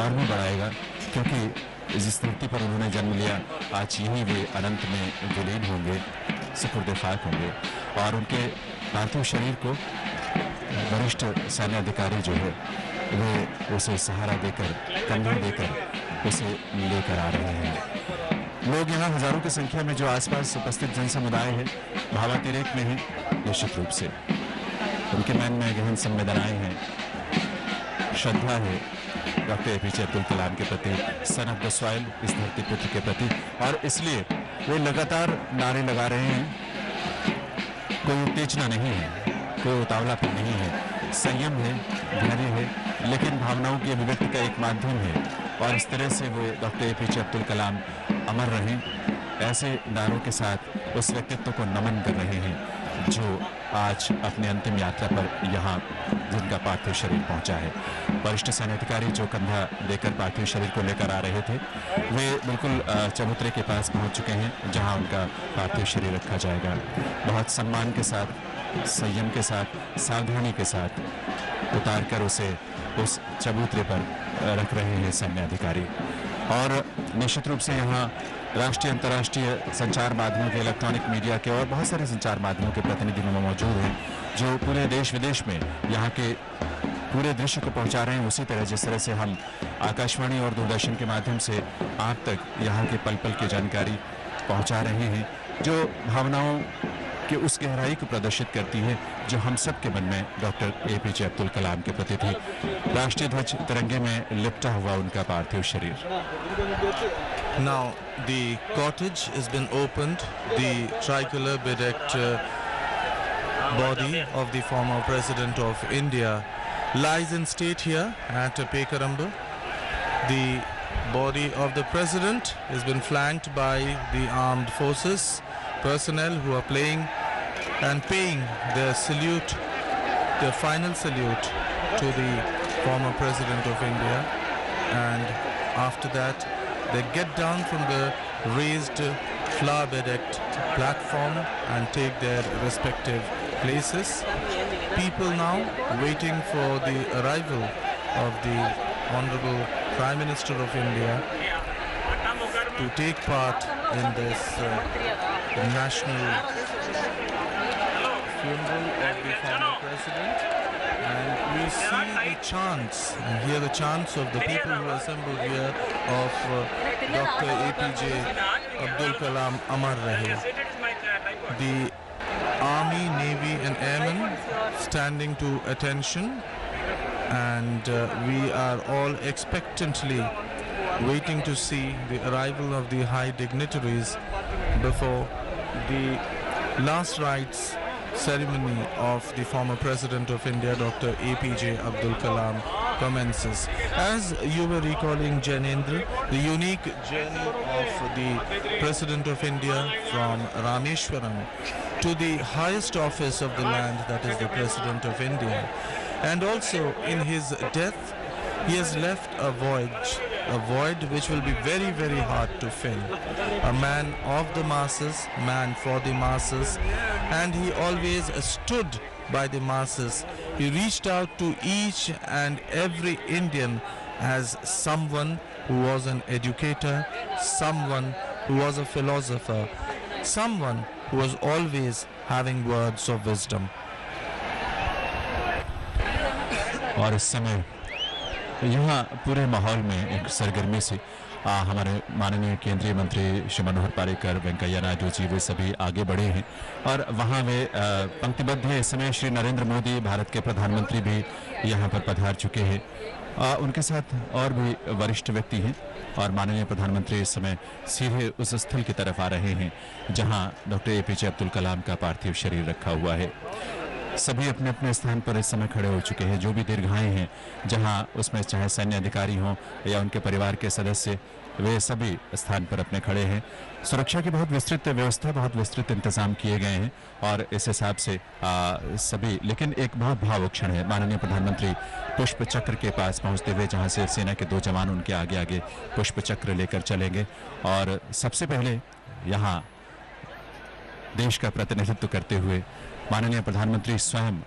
और भी बढ़ाएगा, क्योंकि जिस धरती पर उन्होंने जन्म लिया, आज यही वे अनंत में विलीन होंगे, सुपुर्द-ए-खाक होंगे और उनके पार्थिव शरीर को वरिष्ठ सैन्य अधिकारी जो है वो उसे सहारा देकर, कंधा देकर उसे लेकर आ रहे हैं। लोग यहाँ हजारों की संख्या में जो आसपास उपस्थित जन समुदाय है, भावातिरेक में है निश्चित रूप से। उनके मन में गहन संवेदनाएं हैं, श्रद्धा है डॉक्टर एपीजे अब्दुल कलाम के प्रति, सन ऑफ द सॉइल, इस धरती पुत्र के प्रति, और इसलिए वे लगातार नारे लगा रहे हैं। कोई उत्तेजना नहीं है, कोई उतावलापन नहीं है, संयम है, धैर्य है, लेकिन भावनाओं की अभिव्यक्ति का एक माध्यम है और इस तरह से वो डॉक्टर एपीजे अब्दुल कलाम अमर रहें, ऐसे नारों के साथ उस व्यक्तित्व को नमन कर रहे हैं जो आज अपनी अंतिम यात्रा पर यहाँ जिनका पार्थिव शरीर पहुंचा है। वरिष्ठ सैन्य अधिकारी जो कंधा देकर पार्थिव शरीर को लेकर आ रहे थे, वे बिल्कुल चबूतरे के पास पहुंच चुके हैं जहां उनका पार्थिव शरीर रखा जाएगा। बहुत सम्मान के साथ, संयम के साथ, सावधानी के साथ उतार कर उसे उस चबूतरे पर रख रहे हैं सैन्य अधिकारी। और निश्चित रूप से यहाँ राष्ट्रीय, अंतर्राष्ट्रीय संचार माध्यमों के, इलेक्ट्रॉनिक मीडिया के और बहुत सारे संचार माध्यमों के प्रतिनिधि मौजूद हैं जो पूरे देश विदेश में यहाँ के पूरे दृश्य को पहुँचा रहे हैं। उसी तरह जिस तरह से हम आकाशवाणी और दूरदर्शन के माध्यम से आप तक यहाँ के पल पल की जानकारी पहुँचा रहे हैं, जो भावनाओं कि उस गहराई को प्रदर्शित करती है जो हम सब के मन में डॉक्टर एपीजे अब्दुल कलाम के प्रति थी। राष्ट्रीय ध्वज तिरंगे में लिपटा हुआ उनका पार्थिव शरीर। Now the cottage has been opened. The tricolor bedecked body of the former president of India lies in state here at Pekarambur. The body of the president has been flanked by the armed forces personnel who are paying their salute, their final salute to the former president of India, and after that they get down from the raised flower-bedecked platform and take their respective places. People now waiting for the arrival of the Honorable Prime Minister of India to take part in this national funeral of the former president, and we see the chants and hear the chants of the people who assembled here of Dr. APJ Abdul Kalam Amar Rahe. The Army, Navy and Airmen standing to attention, and we are all expectantly waiting to see the arrival of the high dignitaries before the last rites ceremony of the former President of India, Dr. APJ Abdul Kalam, commences. As you were recalling, Janendra, the unique journey of the President of India from Rameshwaram to the highest office of the land, that is the President of India, and also in his death he has left a void which will be very, very hard to fill. A man of the masses, man for the masses, and he always stood by the masses. He reached out to each and every Indian as someone who was an educator, someone who was a philosopher, someone who was always having words of wisdom. और इस समय यहाँ पूरे माहौल में एक सरगर्मी सी हमारे माननीय केंद्रीय मंत्री श्री मनोहर पारिकर, वेंकैया नायडू जी, वे सभी आगे बढ़े हैं और वहाँ वे पंक्तिबद्ध हैं। इस समय श्री नरेंद्र मोदी, भारत के प्रधानमंत्री, भी यहाँ पर पधार चुके हैं। उनके साथ और भी वरिष्ठ व्यक्ति हैं और माननीय प्रधानमंत्री इस समय सीधे उस स्थल की तरफ आ रहे हैं जहां डॉक्टर एपीजे अब्दुल कलाम का पार्थिव शरीर रखा हुआ है। सभी अपने अपने स्थान पर इस समय खड़े हो चुके हैं। जो भी दीर्घाएं हैं जहां उसमें चाहे सैन्य अधिकारी हों या उनके परिवार के सदस्य, वे सभी स्थान पर अपने खड़े हैं। सुरक्षा की बहुत विस्तृत व्यवस्था, बहुत विस्तृत इंतजाम किए गए हैं और इस हिसाब से सभी, लेकिन एक बहुत भावुक क्षण है। माननीय प्रधानमंत्री पुष्प चक्र के पास पहुंचते हुए, जहां से सेना के 2 जवान उनके आगे आगे पुष्प चक्र लेकर चलेंगे और सबसे पहले यहां देश का प्रतिनिधित्व करते हुए माननीय प्रधानमंत्री स्वयं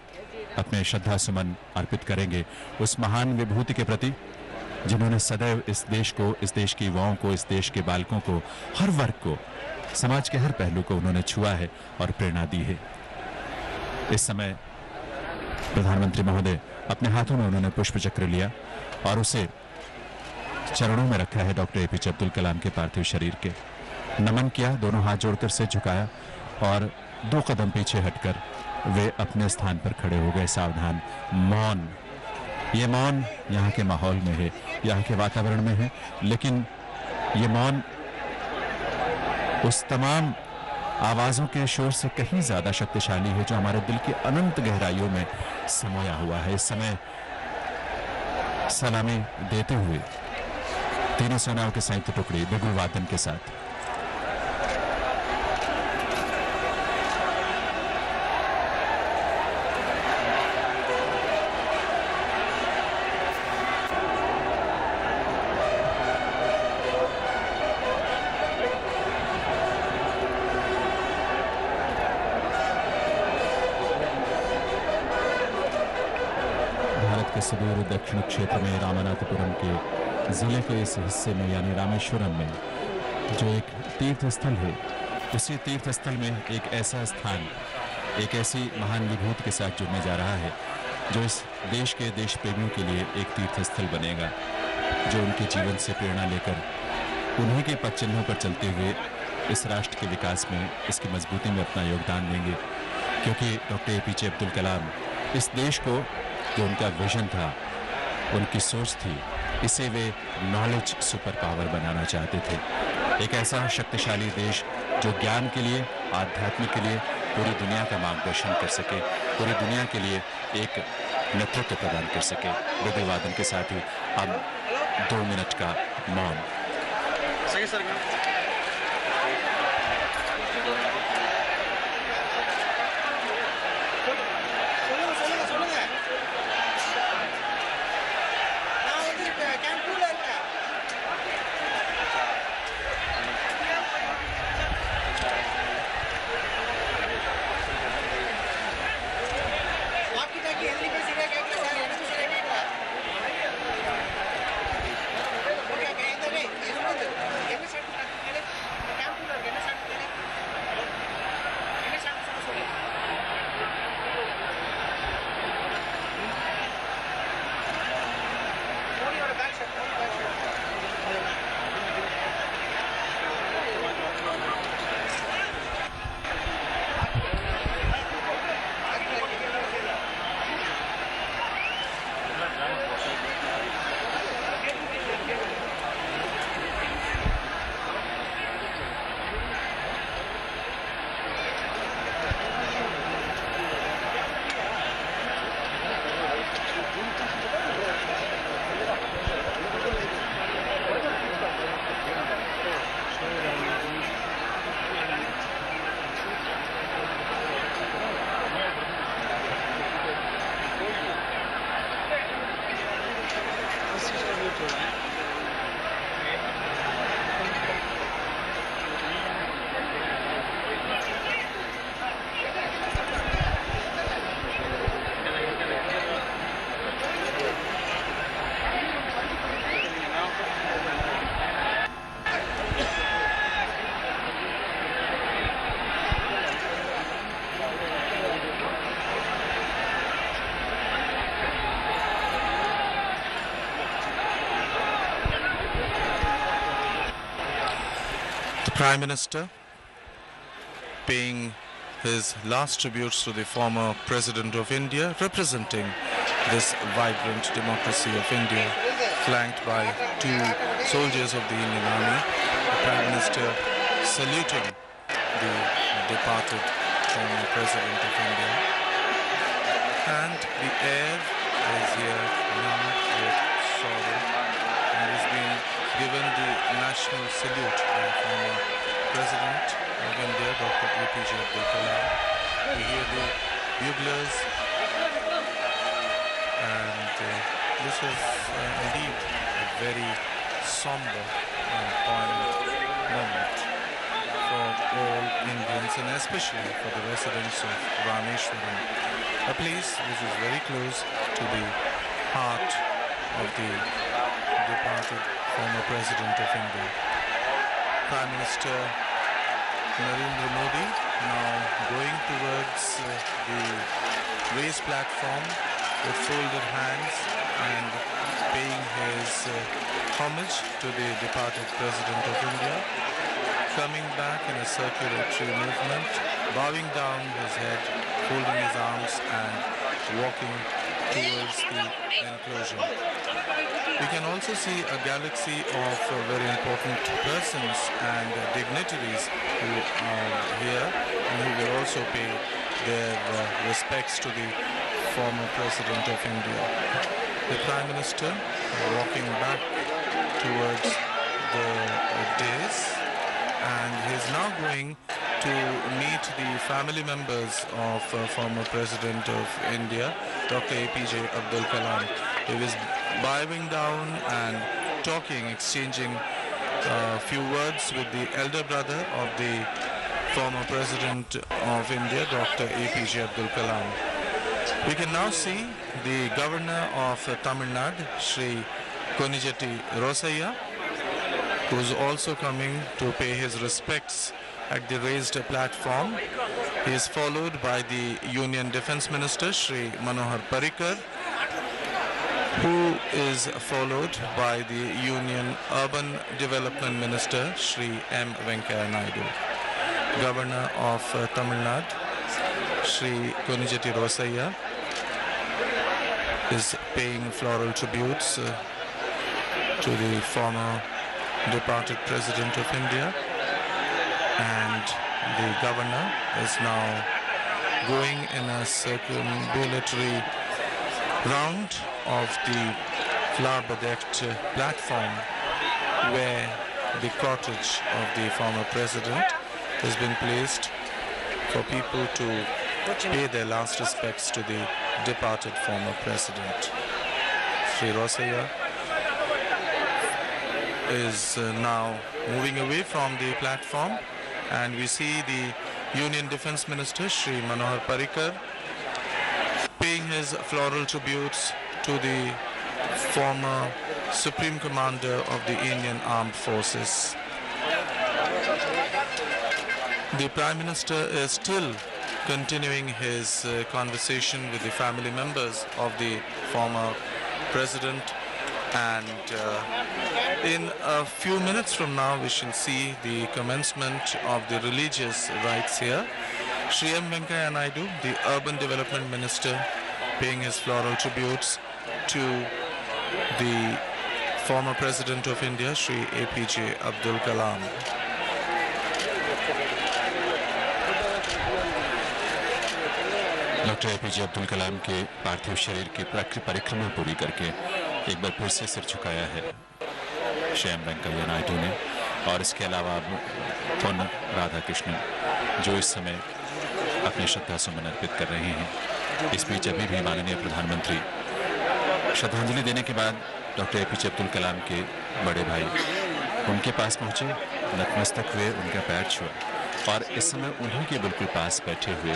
अपने श्रद्धा सुमन अर्पित करेंगे उस महान विभूति के प्रति जिन्होंने सदैव इस देश को, इस देश की युवाओं को, इस देश के बालकों को, हर वर्ग को, समाज के हर पहलू को उन्होंने छुआ है और प्रेरणा दी है। इस समय प्रधानमंत्री महोदय अपने हाथों में उन्होंने पुष्प चक्र लिया और उसे चरणों में रखा है डॉक्टर एपीजे अब्दुल कलाम के पार्थिव शरीर के। नमन किया, दोनों हाथ जोड़कर सिर झुकाया और 2 कदम पीछे हटकर वे अपने स्थान पर खड़े हो गए, सावधान, मौन। ये मौन यहाँ के माहौल में है, यहाँ के वातावरण में है, लेकिन ये मौन उस तमाम आवाजों के शोर से कहीं ज्यादा शक्तिशाली है जो हमारे दिल की अनंत गहराइयों में समाया हुआ है। इस समय सलामी देते हुए तीनों सेनाओं के संयुक्त टुकड़ी बिगुल वादन के साथ सुदूर दक्षिण क्षेत्र में रामनाथपुरम के जिले के इस हिस्से में यानी रामेश्वरम में जो एक तीर्थ स्थल है, उसी तीर्थ स्थल में एक ऐसा स्थान, एक ऐसी महान विभूति के साथ जुड़ने जा रहा है जो इस देश के देश प्रेमियों के लिए एक तीर्थ स्थल बनेगा, जो उनके जीवन से प्रेरणा लेकर उन्हीं के पद चिन्हों पर चलते हुए इस राष्ट्र के विकास में, इसकी मजबूती में अपना योगदान देंगे। क्योंकि डॉक्टर एपीजे अब्दुल कलाम इस देश को, जो उनका विजन था, उनकी सोच थी, इसे वे नॉलेज सुपर पावर बनाना चाहते थे। एक ऐसा शक्तिशाली देश जो ज्ञान के लिए, आध्यात्म के लिए पूरी दुनिया का मार्गदर्शन कर सके, पूरी दुनिया के लिए एक नेतृत्व प्रदान कर सके। बिगुल वादन के साथ ही अब 2 मिनट का मौन। सही sir. Prime Minister paying his last tributes to the former President of India, representing this vibrant democracy of India, flanked by two soldiers of the Indian Army. The Prime Minister saluting the departed former President of India. And the air is here now with sorrow, and has been given the national salute by former President of India, Dr. APJ Abdul Kalam. We hear the buglers, and this is indeed a very somber and poignant moment for all Indians, and especially for the residents of Rameshwaram, a place which is very close to the heart of the departed former President of India. Prime Minister Narendra Modi now going towards the raised platform with folded hands and paying his homage to the departed President of India, coming back in a circulatory movement, bowing down his head, folding his arms and walking towards the enclosure. We can also see a galaxy of very important persons and dignitaries who are here and who will also pay their respects to the former President of India. The Prime Minister walking back towards the dais, and he is now going to meet the family members of former President of India, Dr. APJ Abdul Kalam. He was bowing down and talking, exchanging a few words with the elder brother of the former President of India, Dr. APJ Abdul Kalam. We can now see the Governor of Tamil Nadu, Shri Konijeti Rosaiya, who is also coming to pay his respects at the raised platform. He is followed by the Union Defence Minister, Shri Manohar Parrikar, who is followed by the Union Urban Development Minister, Shri M. Venkaiah Naidu. Governor of Tamil Nadu, Shri Konijeti Rosaiya, is paying floral tributes to the former departed President of India, and the Governor is now going in a circumambulatory round of the flower-bedecked platform where the cortege of the former President has been placed for people to pay their last respects to the departed former President. Shri Rosaiya is now moving away from the platform, and we see the Union Defence Minister, Shri Manohar Parrikar, paying his floral tributes to the former Supreme Commander of the Indian Armed Forces. The Prime Minister is still continuing his conversation with the family members of the former President, and in a few minutes from now we shall see the commencement of the religious rites here. Shri M. Venkaiah Naidu, the Urban Development Minister, paying his floral tributes to the former President of India, Shri APJ Abdul Kalam. Doctor APJ Abdul Kalam के पार्थिव शरीर की परिक्रमा पूरी करके एक बार फिर से सिर झुकाया है श्री एम वेंकैया नायडू ने, और इसके अलावा पुन राधा कृष्णन जो इस समय अपने श्रद्धा सुमन अर्पित कर रहे हैं। इस बीच अभी भी माननीय प्रधानमंत्री श्रद्धांजलि देने के बाद डॉक्टर एपीजे अब्दुल कलाम के बड़े भाई उनके पास पहुंचे, नतमस्तक हुए, उनका पैर छुआ और इस समय उन्हीं के बिल्कुल पास बैठे हुए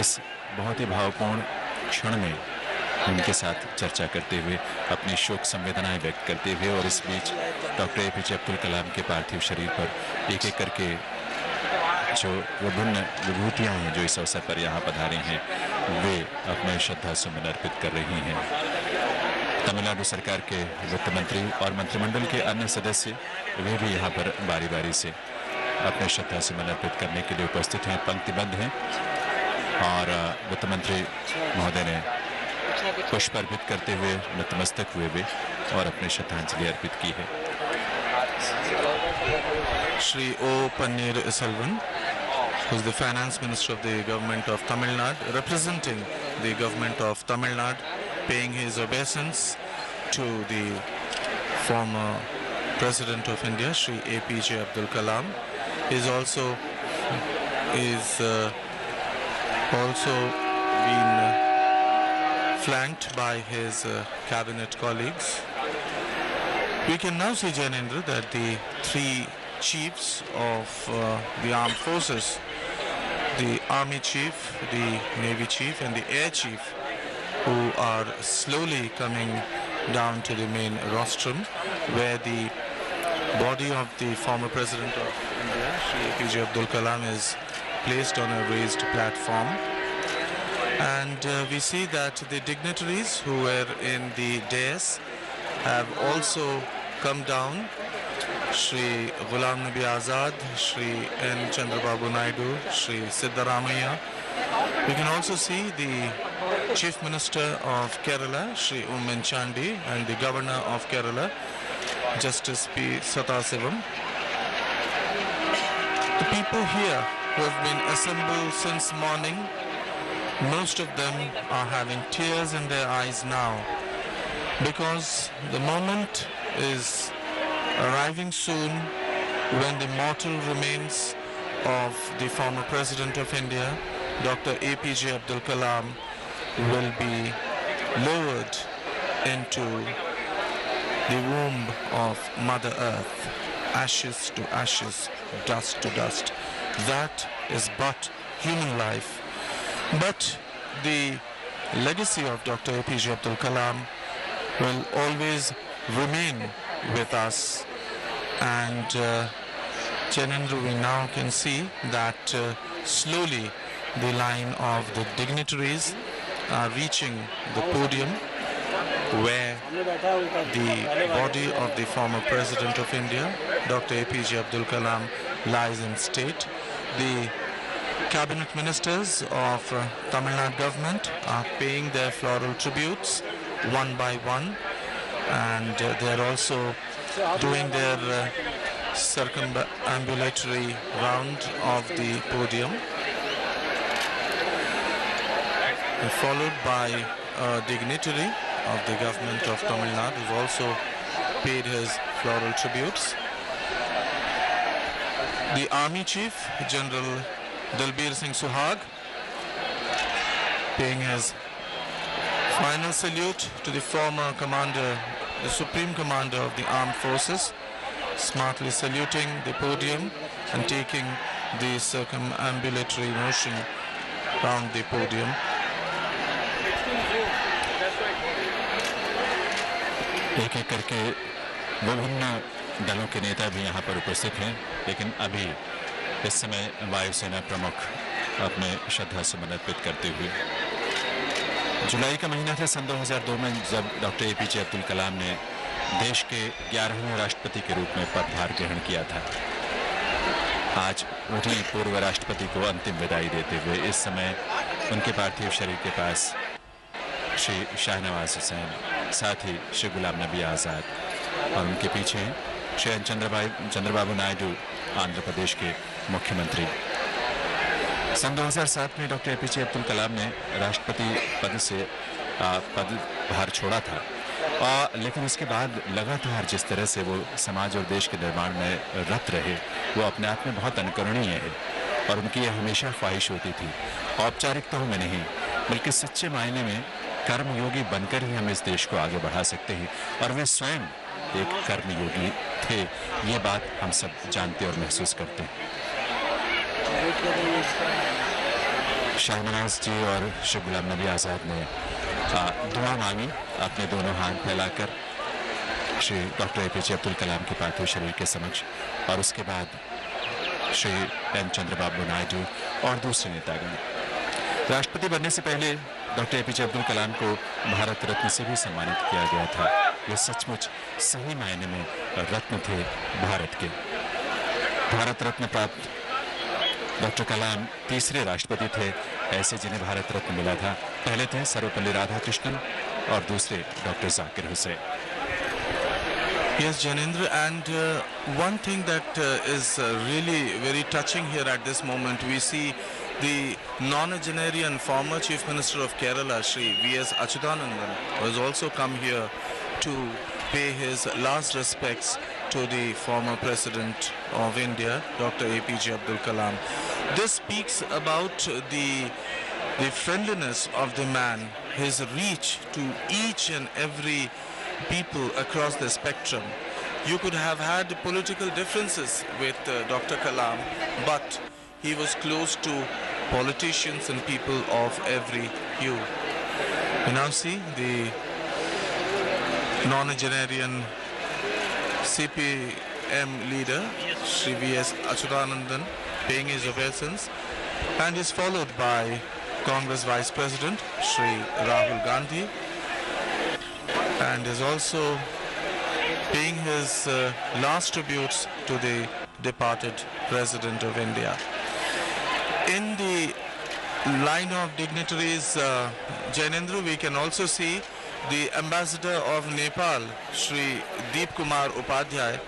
इस बहुत ही भावपूर्ण क्षण में उनके साथ चर्चा करते हुए अपनी शोक संवेदनाएं व्यक्त करते हुए, और इस बीच डॉक्टर एपीजे अब्दुल कलाम के पार्थिव शरीर पर एक एक करके जो विभिन्न विभूतियां हैं जो इस अवसर पर यहाँ पधारे हैं वे अपने श्रद्धा सुमन अर्पित कर रही हैं। तमिलनाडु सरकार के वित्त मंत्री और मंत्रिमंडल के अन्य सदस्य वे भी यहाँ पर बारी बारी से अपने श्रद्धा सुमन अर्पित करने के लिए उपस्थित हैं, पंक्तिबद्ध हैं और वित्त मंत्री महोदय ने पुष्प अर्पित करते हुए नतमस्तक हुए वे और अपनी श्रद्धांजलि अर्पित की है। Shri O. Pannirselvan, who is the Finance Minister of the Government of Tamil Nadu, representing the Government of Tamil Nadu, paying his obeisance to the former President of India, Shri APJ Abdul Kalam, is also been flanked by his cabinet colleagues. We can now see, Janendra, that the three chiefs of the armed forces, the army chief, the navy chief and the air chief, who are slowly coming down to the main rostrum, where the body of the former president of India, Shri APJ Abdul Kalam, is placed on a raised platform. And we see that the dignitaries who were in the dais have also come down. Shri Ghulam Nabi Azad, Shri N. Chandrababu Naidu, Shri Siddaramaiah. We can also see the Chief Minister of Kerala, Shri Oommen Chandy, and the Governor of Kerala, Justice P. Sathasivam. The people here who have been assembled since morning, most of them are having tears in their eyes now, because the moment is arriving soon when the mortal remains of the former President of India, Dr. APJ Abdul Kalam, will be lowered into the womb of Mother Earth, ashes to ashes, dust to dust. That is but human life. But the legacy of Dr. APJ Abdul Kalam will always remain with us. And Janendra, we now can see that slowly the line of the dignitaries are reaching the podium where the body of the former President of India, Dr. APJ Abdul Kalam, lies in state. The cabinet ministers of Tamil Nadu government are paying their floral tributes one by one, and they are also doing their circumambulatory round of the podium, followed by a dignitary of the government of Tamil Nadu who also paid his floral tributes. The Army Chief, General Dalbir Singh Suhag, paying his final salute to the former commander, the Supreme Commander of the Armed Forces, smartly saluting the podium and taking the circumambulatory motion round the podium. एक एक करके विभिन्न दलों के नेता भी यहाँ पर उपस्थित हैं, लेकिन अभी इस समय वायुसेना प्रमुख अपने श्रद्धा सुमन अर्पित करते हुए। जुलाई का महीना था सन 2002 में, जब डॉक्टर एपीजे अब्दुल कलाम ने देश के 11वें राष्ट्रपति के रूप में पदभार ग्रहण किया था। आज उन्हीं पूर्व राष्ट्रपति को अंतिम विदाई देते हुए इस समय उनके पार्थिव शरीर के पास श्री शाहनवाज हुसैन, साथ ही श्री गुलाम नबी आज़ाद और उनके पीछे श्री चंद्रबाबू नायडू, आंध्र प्रदेश के मुख्यमंत्री। सन 2007 में डॉक्टर एपीजे अब्दुल कलाम ने राष्ट्रपति पद से पदभार छोड़ा था, लेकिन उसके बाद लगातार जिस तरह से वो समाज और देश के निर्माण में रत रहे, वो अपने आप में बहुत अनुकरणीय है। और उनकी यह हमेशा ख्वाहिश होती थी, औपचारिकताओं में नहीं बल्कि सच्चे मायने में कर्मयोगी बनकर ही हम इस देश को आगे बढ़ा सकते हैं। और वे स्वयं एक कर्मयोगी थे, ये बात हम सब जानते और महसूस करते हैं। शाहनवाज जी और श्री गुलाम नबी आज़ाद ने दुआ मांगी अपने दोनों हाथ फैलाकर श्री डॉक्टर एपीजे अब्दुल कलाम के पार्थिव शरीर के समक्ष, और उसके बाद श्री एन चंद्रबाबू नायडू और दूसरे नेतागण। राष्ट्रपति बनने से पहले डॉक्टर एपीजे अब्दुल कलाम को भारत रत्न से भी सम्मानित किया गया था। वे सचमुच सही मायने में रत्न थे भारत के। भारत रत्न प्राप्त डॉक्टर कलाम तीसरे राष्ट्रपति थे ऐसे जिन्हें भारत रत्न मिला था। पहले थे सर्वपल्ली राधाकृष्णन और दूसरे doctor Zakir Hussain. Yes, Janendra, and one thing that is really very touching here at this moment, we see the nonagenarian former Chief Minister of Kerala, Shri V.S. Achyutanandan, has also come here to pay his last respects to the former President of India, Dr. APJ Abdul Kalam. This speaks about the friendliness of the man, his reach to each and every people across the spectrum. You could have had political differences with Dr. Kalam, but he was close to politicians and people of every hue. You now see the nonagenarian CPM leader, Shri V.S. Achyutanandan, paying his obeisance, and is followed by Congress Vice President, Shri Rahul Gandhi, and is also paying his last tributes to the departed President of India. In the line of dignitaries, Jainendra, we can also see the Ambassador of Nepal, Shri Deep Kumar Upadhyay,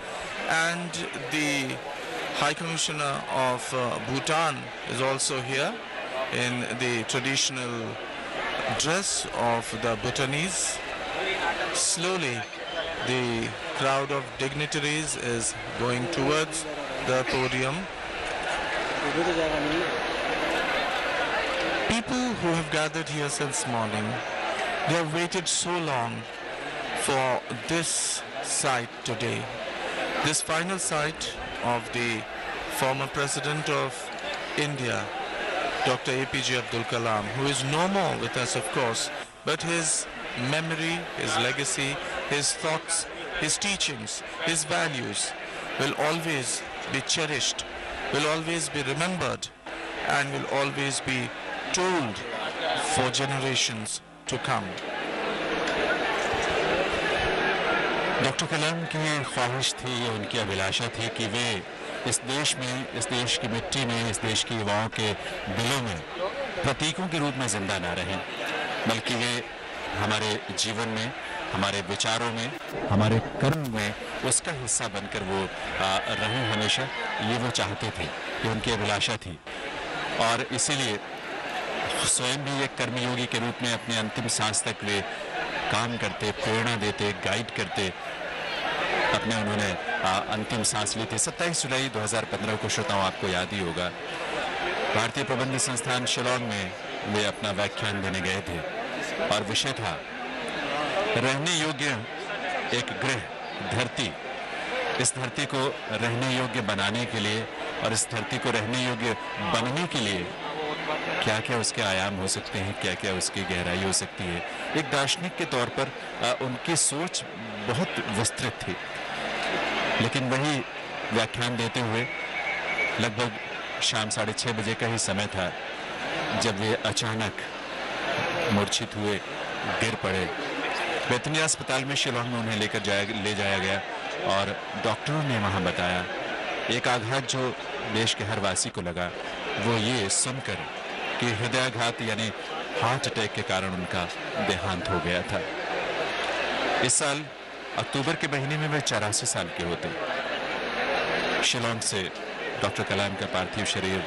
and the High Commissioner of Bhutan is also here in the traditional dress of the Bhutanese. Slowly, the crowd of dignitaries is going towards the podium. People who have gathered here since morning, they have waited so long for this sight today. This final sight of the former President of India, Dr. APJ Abdul Kalam, who is no more with us, of course, but his memory, his legacy, his thoughts, his teachings, his values will always be cherished, will always be remembered, and will always be told for generations to come. Doctor Kalam की ख्वाहिश थी, उनकी अभिलाषा थी कि वे इस देश में, इस देश की मिट्टी में, इस देश के युवाओं के दिलों में प्रतीकों के रूप में जिंदा ना रहें, बल्कि वे हमारे जीवन में, हमारे विचारों में, हमारे कर्म में उसका हिस्सा बनकर वो रहें हमेशा। ये वो चाहते थे, ये उनकी अभिलाषा थी, और इसीलिए स्वयं भी एक कर्मयोगी के रूप में अपने अंतिम सांस तक वे काम करते, प्रेरणा देते, गाइड करते। अपने उन्होंने अंतिम सांस ली थी 27 जुलाई 2015 को, श्रोताओं आपको याद ही होगा। भारतीय प्रबंध संस्थान शिलोंग में वे अपना व्याख्यान देने गए थे और विषय था रहने योग्य एक गृह, धरती। इस धरती को रहने योग्य बनाने के लिए और इस धरती को रहने योग्य बनने के लिए क्या क्या उसके आयाम हो सकते हैं, क्या क्या उसकी गहराई हो सकती है। एक दार्शनिक के तौर पर उनकी सोच बहुत विस्तृत थी, लेकिन वही व्याख्यान देते हुए लगभग शाम 6:30 बजे का ही समय था जब वे अचानक मूर्छित हुए, गिर पड़े। वेटरनरी अस्पताल में शिलोंग में उन्हें ले जाया गया और डॉक्टरों ने वहाँ बताया एक आघात जो देश के हर वासी को लगा, वो ये सुनकर कि हृदयाघात यानी हार्ट अटैक के कारण उनका देहांत हो गया था। इस साल अक्टूबर के महीने में वे 84 साल के होते। शिलोंग से डॉक्टर कलाम का पार्थिव शरीर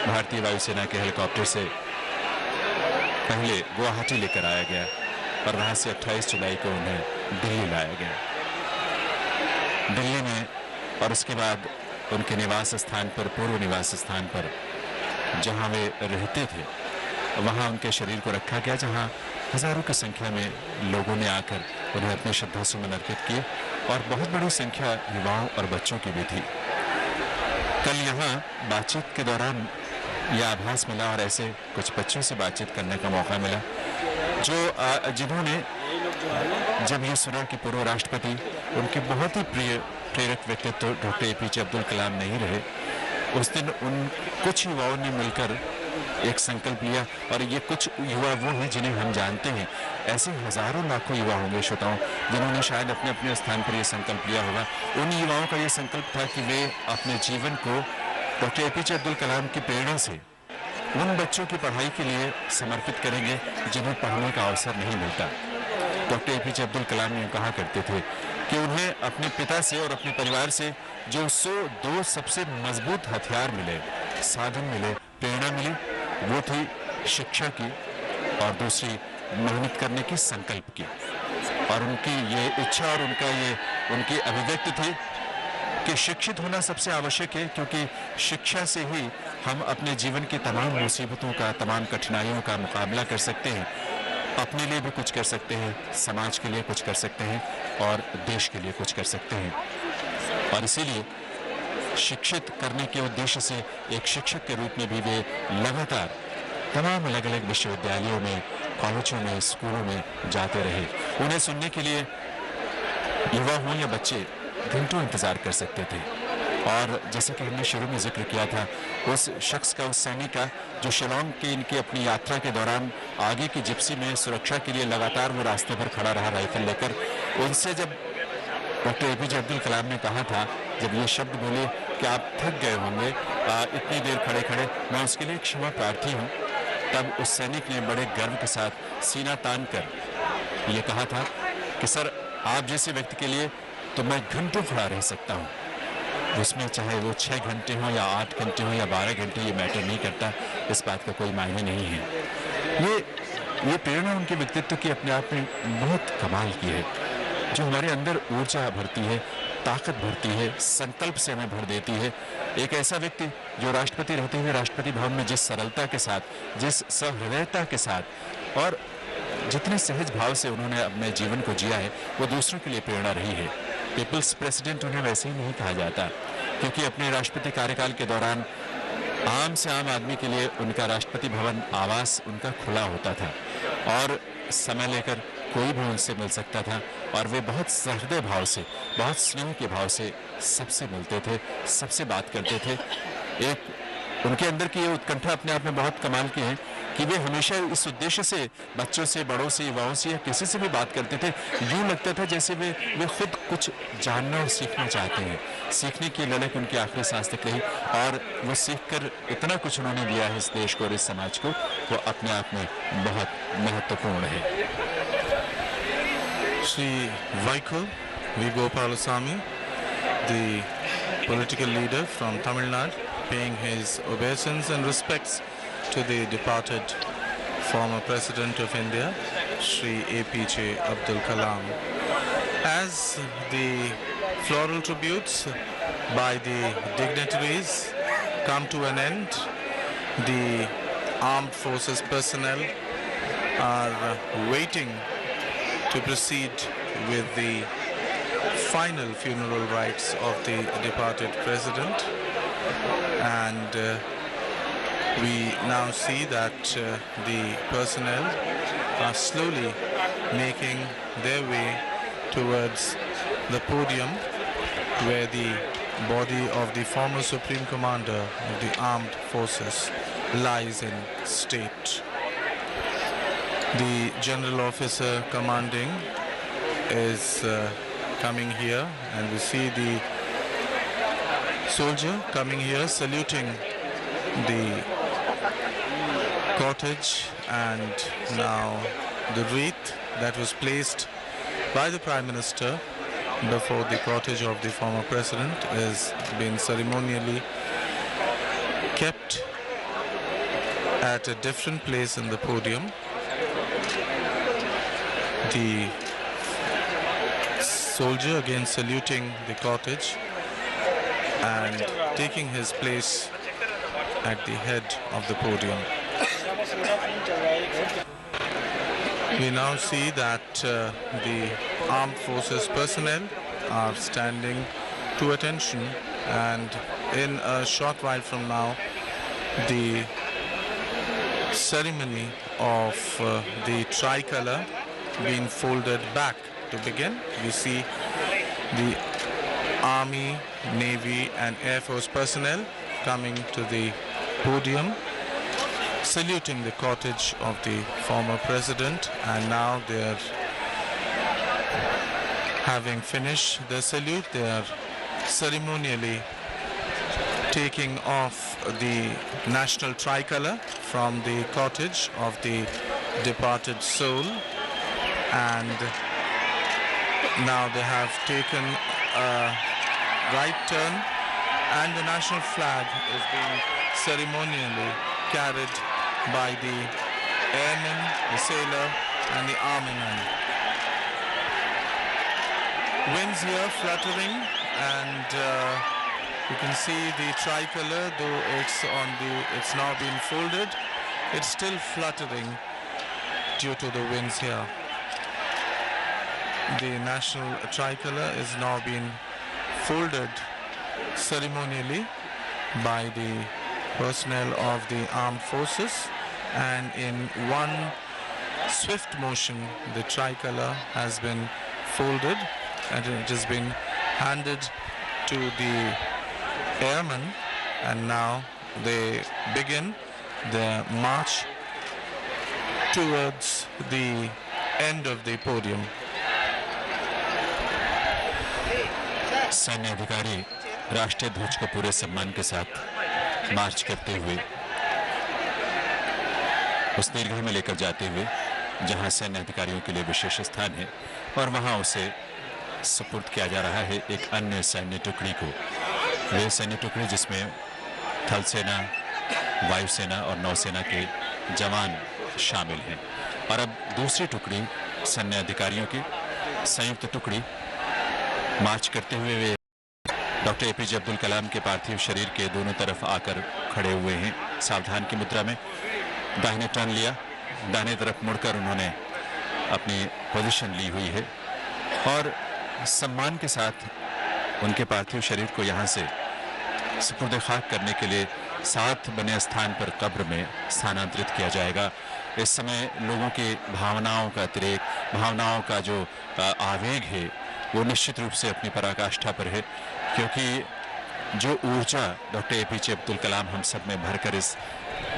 भारतीय वायुसेना के हेलीकॉप्टर से पहले गुवाहाटी लेकर आया गया और वहां से 28 जुलाई को उन्हें दिल्ली लाया गया। दिल्ली में और उसके बाद उनके निवास स्थान पर, पूर्व निवास स्थान पर जहां वे रहते थे, वहां उनके शरीर को रखा गया, जहां हजारों की संख्या में लोगों ने आकर उन्हें अपने श्रद्धा सुमन अर्पित किए और बहुत बड़ी संख्या युवाओं और बच्चों की भी थी। कल यहाँ बातचीत के दौरान यह आभास मिला और ऐसे कुछ बच्चों से बातचीत करने का मौका मिला जो जिन्होंने जब ये सुना कि पूर्व राष्ट्रपति उनके बहुत ही प्रिय प्रेरक व्यक्तित्व डॉक्टर APJ अब्दुल कलाम नहीं रहे, उस दिन उन कुछ युवाओं ने मिलकर एक संकल्प लिया। और ये कुछ युवा वो हैं जिन्हें हम जानते हैं, ऐसे हजारों लाखों युवा होंगे श्रोताओं जिन्होंने शायद अपने अपने स्थान पर ये संकल्प लिया होगा। उन युवाओं का ये संकल्प था कि वे अपने जीवन को डॉक्टर एपीजे अब्दुल कलाम की प्रेरणा से उन बच्चों की पढ़ाई के लिए समर्पित करेंगे जिन्हें पढ़ने का अवसर नहीं मिलता। डॉक्टर एपीजे अब्दुल कलाम ये कहा करते थे कि उन्हें अपने पिता से और अपने परिवार से जो दो सबसे मजबूत हथियार मिले, साधन मिले, प्रेरणा मिली, वो थी शिक्षा की और दूसरी मेहनत करने की, संकल्प की। और उनकी ये इच्छा और उनकी अभिव्यक्ति थी कि शिक्षित होना सबसे आवश्यक है, क्योंकि शिक्षा से ही हम अपने जीवन की तमाम मुसीबतों का, तमाम कठिनाइयों का मुकाबला कर सकते हैं, अपने लिए भी कुछ कर सकते हैं, समाज के लिए कुछ कर सकते हैं और देश के लिए कुछ कर सकते हैं। और इसीलिए शिक्षित करने के उद्देश्य से एक शिक्षक के रूप में भी वे लगातार तमाम अलग अलग विश्वविद्यालयों में, कॉलेजों में, स्कूलों में जाते रहे। उन्हें सुनने के लिए युवा हों या बच्चे घंटों इंतजार कर सकते थे। और जैसे कि हमने शुरू में जिक्र किया था, उस शख्स का, उस सैनिक का जो शिलोंग की इनकी अपनी यात्रा के दौरान आगे की जिप्सी में सुरक्षा के लिए लगातार वो रास्ते पर खड़ा रहा राइफल लेकर, उनसे जब डॉक्टर एपीजे अब्दुल कलाम ने कहा था, जब ये शब्द बोले कि आप थक गए होंगे इतनी देर खड़े खड़े, मैं उसके लिए क्षमा प्रार्थी हूँ, तब उस सैनिक ने बड़े गर्व के साथ सीना तान कर ये कहा था कि सर, आप जैसे व्यक्ति के लिए तो मैं घंटों खड़ा रह सकता हूँ, उसमें चाहे वो 6 घंटे हो या 8 घंटे हो या 12 घंटे, ये मैटर नहीं करता, इस बात का कोई मायने नहीं है। ये प्रेरणा उनके व्यक्तित्व की अपने आप में बहुत कमाल की है, जो हमारे अंदर ऊर्जा भरती है, ताकत भरती है, संकल्प से हमें भर देती है। एक ऐसा व्यक्ति जो राष्ट्रपति रहते हुए राष्ट्रपति भवन में जिस सरलता के साथ, जिस सहृदयता के साथ और जितने सहज भाव से उन्होंने अपने जीवन को जिया है, वो दूसरों के लिए प्रेरणा रही है। पीपल्स प्रेसिडेंट उन्हें वैसे ही नहीं कहा जाता, क्योंकि अपने राष्ट्रपति कार्यकाल के दौरान आम से आम आदमी के लिए उनका राष्ट्रपति भवन आवास उनका खुला होता था और समय लेकर कोई भी उनसे मिल सकता था। और वे बहुत सहृदय भाव से, बहुत स्नेह के भाव से सबसे मिलते थे, सबसे बात करते थे। एक उनके अंदर की ये उत्कंठा अपने आप में बहुत कमाल की है कि वे हमेशा इस उद्देश्य से बच्चों से, बड़ों से, युवाओं से या किसी से भी बात करते थे, यूं लगता था जैसे वे खुद कुछ जानना और सीखना चाहते हैं। सीखने की ललक उनकी आखिरी सांस तक रही और वो सीखकर इतना कुछ उन्होंने दिया है इस देश को और इस समाज को, वो अपने आप में बहुत महत्वपूर्ण है। Shri Vaikul V. Gopalasamy, the political leader from Tamil Nadu, paying his obeisance and respects to the departed former President of India, Shri APJ Abdul Kalam. As the floral tributes by the dignitaries come to an end, the armed forces personnel are waiting to proceed with the final funeral rites of the departed president, and we now see that the personnel are slowly making their way towards the podium where the body of the former Supreme Commander of the Armed Forces lies in state. The General Officer commanding is coming here, and we see the soldier coming here saluting the cortege, and now the wreath that was placed by the Prime Minister before the cortege of the former President is being ceremonially kept at a different place in the podium. The soldier again saluting the cortege and taking his place at the head of the podium. We now see that the armed forces personnel are standing to attention, and in a short while from now the ceremony of the tricolor being folded back to begin. We see the Army, Navy and Air Force personnel coming to the podium saluting the cottage of the former president, and now they are having finished the salute. They are ceremonially taking off the national tricolor from the cottage of the departed soul, and now they have taken a right turn, and the national flag is being ceremonially carried by the airmen, the sailor and the army men. Winds here fluttering, and you can see the tricolor, though it's now been folded, it's still fluttering due to the winds here. The national tricolor is now being folded ceremonially by the personnel of the armed forces, and in one swift motion the tricolor has been folded and it has been handed to the airmen, and now they begin their march towards the end of the podium. सैन्य अधिकारी राष्ट्रीय ध्वज को पूरे सम्मान के साथ मार्च करते हुए उस दीर्घा में लेकर जाते हुए जहां सैन्य अधिकारियों के लिए विशेष स्थान है, और वहां उसे सुपुर्द किया जा रहा है एक अन्य सैन्य टुकड़ी को। वे सैन्य टुकड़ी जिसमें थल सेना, वायुसेना और नौसेना के जवान शामिल हैं, और अब दूसरी टुकड़ी सैन्य अधिकारियों की संयुक्त टुकड़ी मार्च करते हुए वे डॉक्टर एपीजे अब्दुल कलाम के पार्थिव शरीर के दोनों तरफ आकर खड़े हुए हैं। सावधान की मुद्रा में दाहिने टर्न लिया, दाहिने तरफ मुड़कर उन्होंने अपनी पोजीशन ली हुई है, और सम्मान के साथ उनके पार्थिव शरीर को यहाँ से सुपुर्द खाक करने के लिए साथ बने स्थान पर कब्र में स्थानांतरित किया जाएगा। इस समय लोगों की भावनाओं का अतिरेक, भावनाओं का जो आवेग है वो निश्चित रूप से अपनी पराकाष्ठा पर है, क्योंकि जो ऊर्जा डॉक्टर एपीजे अब्दुल कलाम हम सब में भरकर इस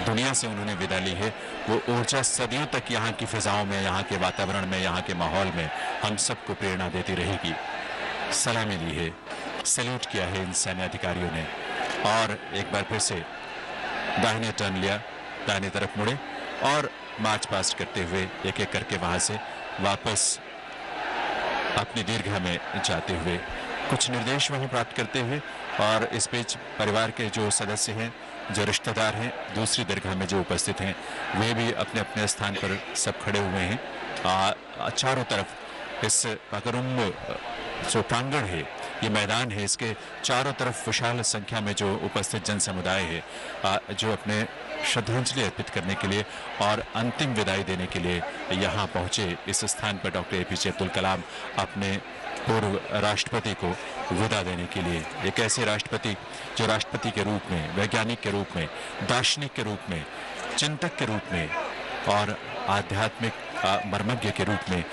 दुनिया से उन्होंने विदा ली है, वो ऊर्जा सदियों तक यहाँ की फिजाओं में, यहाँ के वातावरण में, यहाँ के माहौल में हम सबको प्रेरणा देती रहेगी। सलामी दी है, सैल्यूट किया है इन सैन्य अधिकारियों ने, और एक बार फिर से दाहिने टर्न लिया, दाहिने तरफ मुड़े और मार्च पास्ट करते हुए एक एक करके वहाँ से वापस अपनी दीर्घा में जाते हुए कुछ निर्देश वहीं प्राप्त करते हुए, और इस बीच परिवार के जो सदस्य हैं, जो रिश्तेदार हैं, दूसरी दरगाह में जो उपस्थित हैं, वे भी अपने अपने स्थान पर सब खड़े हुए हैं। चारों तरफ इस मकरुम जो प्रांगण है, ये मैदान है, इसके चारों तरफ विशाल संख्या में जो उपस्थित जन समुदाय है, जो अपने श्रद्धांजलि अर्पित करने के लिए और अंतिम विदाई देने के लिए यहाँ पहुँचे। इस स्थान पर डॉक्टर एपीजे अब्दुल कलाम अपने पूर्व राष्ट्रपति को विदा देने के लिए, एक ऐसे राष्ट्रपति जो राष्ट्रपति के रूप में, वैज्ञानिक के रूप में, दार्शनिक के रूप में, चिंतक के रूप में और आध्यात्मिक मर्मज्ञ के रूप में,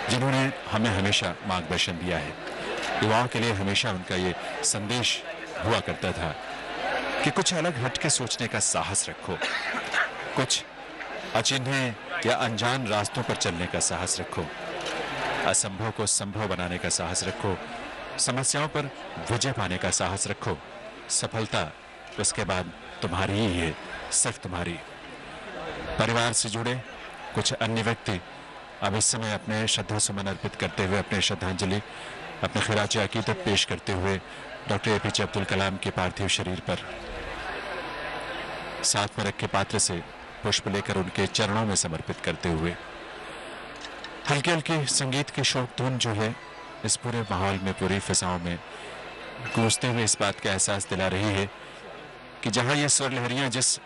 जिन्होंने हमें हमेशा मार्गदर्शन दिया है। युवाओं के लिए हमेशा उनका ये संदेश हुआ करता था कि कुछ अलग हट के सोचने का साहस रखो, कुछ अचिन्हे या अनजान रास्तों पर चलने का साहस रखो, असंभव को संभव बनाने का साहस रखो, समस्याओं पर विजय पाने का साहस रखो। सफलता उसके बाद तुम्हारी ही है, सिर्फ तुम्हारी। परिवार से जुड़े कुछ अन्य व्यक्ति अब इस समय अपने श्रद्धा सुमन अर्पित करते हुए, अपने श्रद्धांजलि, अपने खिराज अकीदत पेश करते हुए डॉक्टर एपीजे अब्दुल कलाम के पार्थिव शरीर पर साथ में रखे पात्र से पुष्प लेकर उनके चरणों में समर्पित करते हुए हल्के हल्के संगीत की शोक धुन जो है इस पूरे माहौल में, पूरी फिजाओं में गूंजते हुए इस बात का एहसास दिला रही है कि जहां ये स्वर लहरियां जिस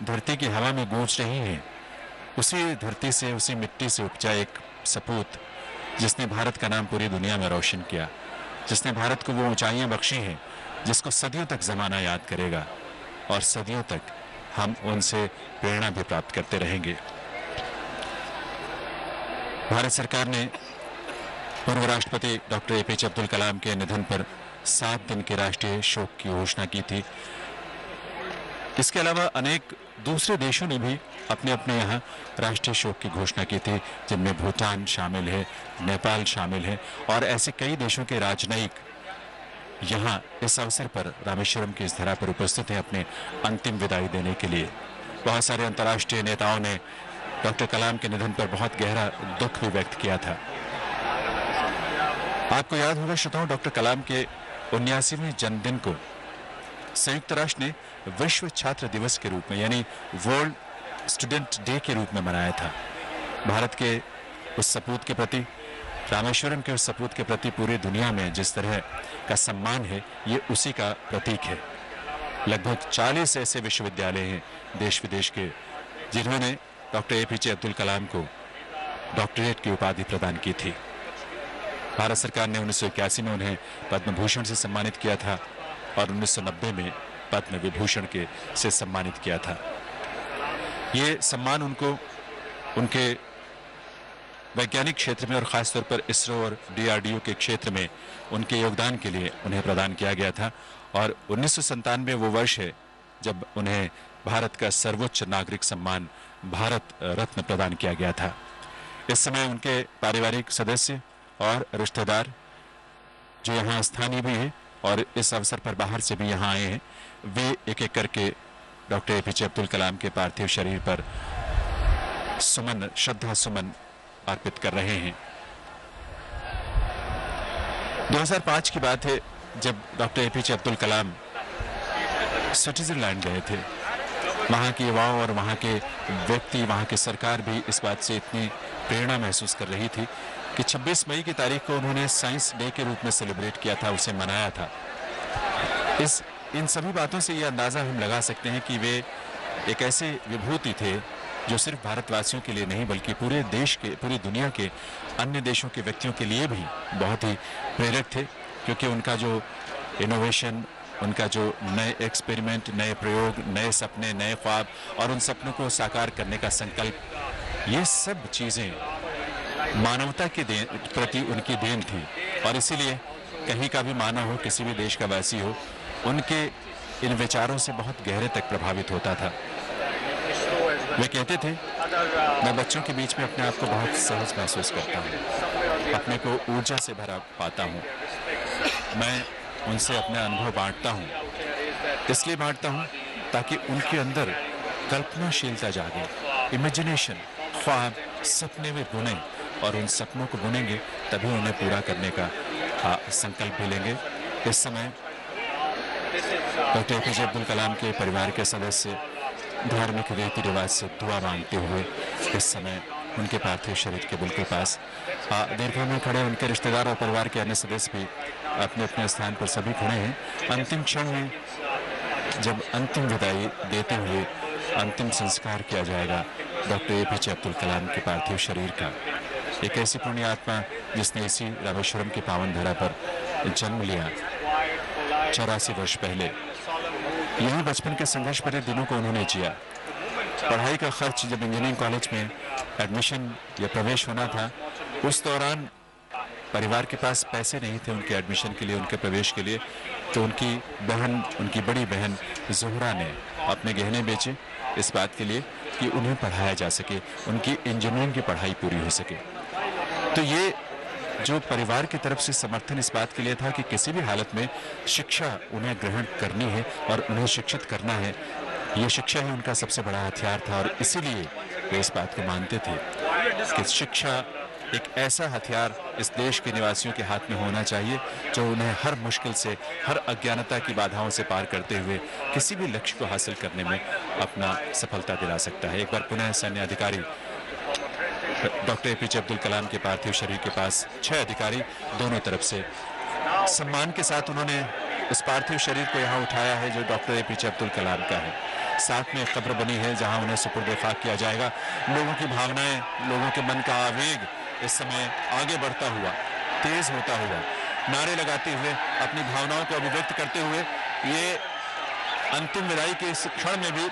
धरती की हवा में गूंज रही हैं, उसी धरती से, उसी मिट्टी से उपजा एक सपूत जिसने भारत का नाम पूरी दुनिया में रोशन किया, जिसने भारत को वो ऊंचाइयां बख्शी हैं जिसको सदियों तक जमाना याद करेगा, और सदियों तक हम उनसे प्रेरणा भी प्राप्त करते रहेंगे। भारत सरकार ने पूर्व राष्ट्रपति डॉक्टर एपीजे अब्दुल कलाम के निधन पर 7 दिन के राष्ट्रीय शोक की घोषणा की थी। इसके अलावा अनेक दूसरे देशों ने भी अपने अपने यहाँ राष्ट्रीय शोक की घोषणा की थी, जिनमें भूटान शामिल है, नेपाल शामिल है और ऐसे कई देशों के राजनयिक यहाँ इस अवसर पर रामेश्वरम की इस धरा पर उपस्थित हैं अपने अंतिम विदाई देने के लिए। बहुत सारे अंतर्राष्ट्रीय नेताओं ने डॉक्टर कलाम के निधन पर बहुत गहरा दुख भी व्यक्त किया था। आपको याद होगा श्रोताओं, डॉक्टर कलाम के 79वें जन्मदिन को संयुक्त राष्ट्र ने विश्व छात्र दिवस के रूप में यानी वर्ल्ड स्टूडेंट डे के रूप में मनाया था। भारत के उस सपूत के प्रति, रामेश्वरम के उस सपूत के प्रति पूरी दुनिया में जिस तरह का सम्मान है, ये उसी का प्रतीक है। लगभग 40 ऐसे विश्वविद्यालय हैं देश विदेश के, जिन्होंने डॉक्टर एपीजे अब्दुल कलाम को डॉक्टरेट की उपाधि प्रदान की थी। भारत सरकार ने 1981 में उन्हें पद्म भूषण से सम्मानित किया था और 1990 में पद्म विभूषण से सम्मानित किया था। ये सम्मान उनको उनके वैज्ञानिक क्षेत्र में और खासतौर पर इसरो और DRDO के क्षेत्र में उनके योगदान के लिए उन्हें प्रदान किया गया था और 1997 वो वर्ष है जब उन्हें भारत का सर्वोच्च नागरिक सम्मान भारत रत्न प्रदान किया गया था। इस समय उनके पारिवारिक सदस्य और रिश्तेदार जो यहाँ स्थानीय भी हैं और इस अवसर पर बाहर से भी यहाँ आए हैं, वे एक एक करके डॉक्टर एपीजे अब्दुल कलाम के पार्थिव शरीर पर सुमन, श्रद्धा सुमन अर्पित कर रहे हैं। 2005 की बात है जब डॉक्टर एपीजे अब्दुल कलाम स्विट्जरलैंड गए थे। वहाँ के युवाओं और वहाँ के व्यक्ति, वहाँ की सरकार भी इस बात से इतनी प्रेरणा महसूस कर रही थी कि 26 मई की तारीख को उन्होंने साइंस डे के रूप में सेलिब्रेट किया था, उसे मनाया था। इन सभी बातों से ये अंदाज़ा हम लगा सकते हैं कि वे एक ऐसे विभूति थे जो सिर्फ भारतवासियों के लिए नहीं बल्कि पूरे देश के, पूरी दुनिया के अन्य देशों के व्यक्तियों के लिए भी बहुत ही प्रेरक थे, क्योंकि उनका जो इनोवेशन, उनका जो नए एक्सपेरिमेंट, नए प्रयोग, नए सपने, नए ख्वाब और उन सपनों को साकार करने का संकल्प, ये सब चीज़ें मानवता के प्रति उनकी देन थी। और इसीलिए कहीं का भी मानव हो, किसी भी देश का वासी हो, उनके इन विचारों से बहुत गहरे तक प्रभावित होता था। वे कहते थे, मैं बच्चों के बीच में अपने आप को बहुत सहज महसूस करता हूँ, अपने को ऊर्जा से भरा पाता हूँ। मैं उनसे अपना अनुभव बांटता हूँ, इसलिए बांटता हूँ ताकि उनके अंदर कल्पनाशीलता जागे, इमेजिनेशन, ख्वाब, सपने में बुने और उन सपनों को बुनेंगे तभी उन्हें पूरा करने का संकल्प भी लेंगे। इस समय डॉक्टर एपीजे अब्दुल कलाम के परिवार के सदस्य धार्मिक रीति रिवाज से दुआ मांगते हुए इस समय उनके पार्थिव शरीर के बिल्कुल पास दीर्घा में खड़े उनके रिश्तेदार और परिवार के अन्य सदस्य भी अपने अपने स्थान पर सभी खड़े हैं। अंतिम क्षण में जब अंतिम विदाई देते हुए अंतिम संस्कार किया जाएगा डॉक्टर एपीजे अब्दुल कलाम के पार्थिव शरीर का। एक ऐसी पुण्य आत्मा जिसने इसी रामेश्वरम की पावन धरा पर जन्म लिया 84 वर्ष पहले। यही बचपन के संघर्ष भरे दिनों को उन्होंने जिया। पढ़ाई का खर्च, जब इंजीनियरिंग कॉलेज में एडमिशन या प्रवेश होना था, उस दौरान परिवार के पास पैसे नहीं थे उनके एडमिशन के लिए, उनके प्रवेश के लिए, तो उनकी बहन, उनकी बड़ी बहन ज़ोहरा ने अपने गहने बेचे इस बात के लिए कि उन्हें पढ़ाया जा सके, उनकी इंजीनियरिंग की पढ़ाई पूरी हो सके। तो ये जो परिवार की तरफ से समर्थन इस बात के लिए था कि किसी भी हालत में शिक्षा उन्हें ग्रहण करनी है और उन्हें शिक्षित करना है, ये शिक्षा ही उनका सबसे बड़ा हथियार था। और इसीलिए वे इस बात को मानते थे कि शिक्षा एक ऐसा हथियार इस देश के निवासियों के हाथ में होना चाहिए जो उन्हें हर मुश्किल से, हर अज्ञानता की बाधाओं से पार करते हुए किसी भी लक्ष्य को हासिल करने में अपना सफलता दिला सकता है। एक बार पुनः सैन्य अधिकारी डॉक्टर एपीजे अब्दुल कलाम के पार्थिव शरीर के पास 6 अधिकारी दोनों तरफ से सम्मान के साथ उन्होंने उस पार्थिव शरीर को यहाँ उठाया है जो डॉक्टर एपीजे अब्दुल कलाम का है। साथ में एक कब्र बनी है जहाँ उन्हें सुपुर्द खाक किया जाएगा। लोगों की भावनाएं, लोगों के मन का आवेग इस समय आगे बढ़ता हुआ, तेज होता हुआ, नारे लगाते हुए, अपनी भावनाओं को अभिव्यक्त करते हुए, ये अंतिम विदाई के इस क्षण में भी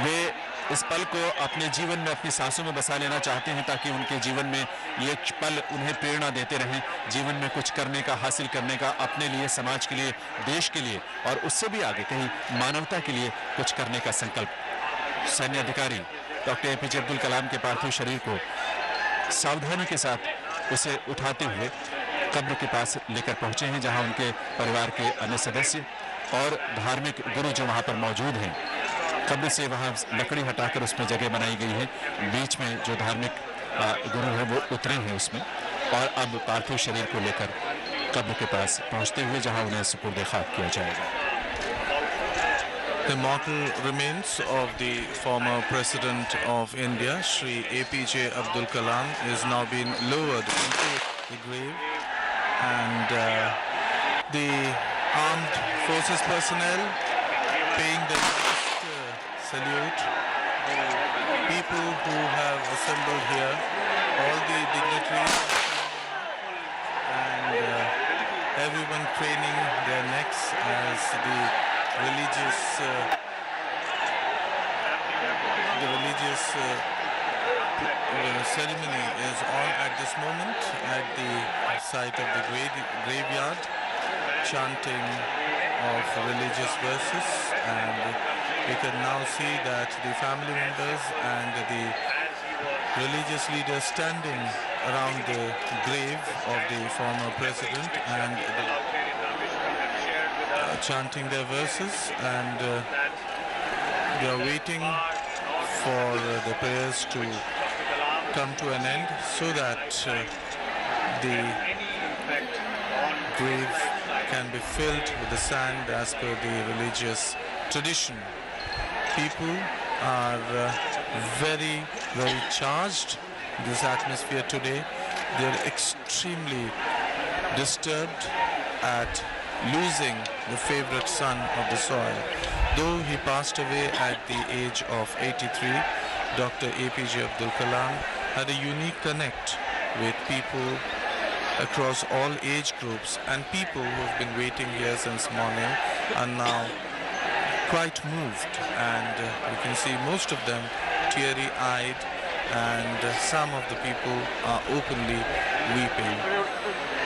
वे इस पल को अपने जीवन में, अपनी सांसों में बसा लेना चाहते हैं ताकि उनके जीवन में ये पल उन्हें प्रेरणा देते रहें, जीवन में कुछ करने का, हासिल करने का, अपने लिए, समाज के लिए, देश के लिए और उससे भी आगे कहीं मानवता के लिए कुछ करने का संकल्प सैन्य अधिकारी डॉक्टर एपीजे अब्दुल कलाम के पार्थिव शरीर को सावधानी के साथ उसे उठाते हुए कब्र के पास लेकर पहुंचे हैं, जहां उनके परिवार के अन्य सदस्य और धार्मिक गुरु जो वहां पर मौजूद हैं। कब्र से वहां लकड़ी हटाकर उसमें जगह बनाई गई है, बीच में जो धार्मिक गुरु है वो उतरे हैं उसमें, और अब पार्थिव शरीर को लेकर कब्र के पास पहुंचते हुए जहां उन्हें सुपुर्द खाक किया जाएगा। The mortal remains of the former President of India, Shri APJ Abdul Kalam, is now being lowered into the grave, and the armed forces personnel paying the last salute. The people who have assembled here, all the dignitaries, and everyone craning their necks as the religious ceremony is on at this moment at the site of the graveyard, chanting of religious verses, and we can now see that the family members and the religious leaders standing around the grave of the former president and chanting their verses, and they are waiting for the prayers to come to an end so that the grave can be filled with the sand as per the religious tradition. People are very charged in this atmosphere today. They are extremely disturbed at losing the favorite son of the soil. Though he passed away at the age of 83, Dr. APJ Abdul Kalam had a unique connect with people across all age groups, and people who have been waiting here since morning are now quite moved, and we can see most of them teary-eyed, and some of the people are openly weeping.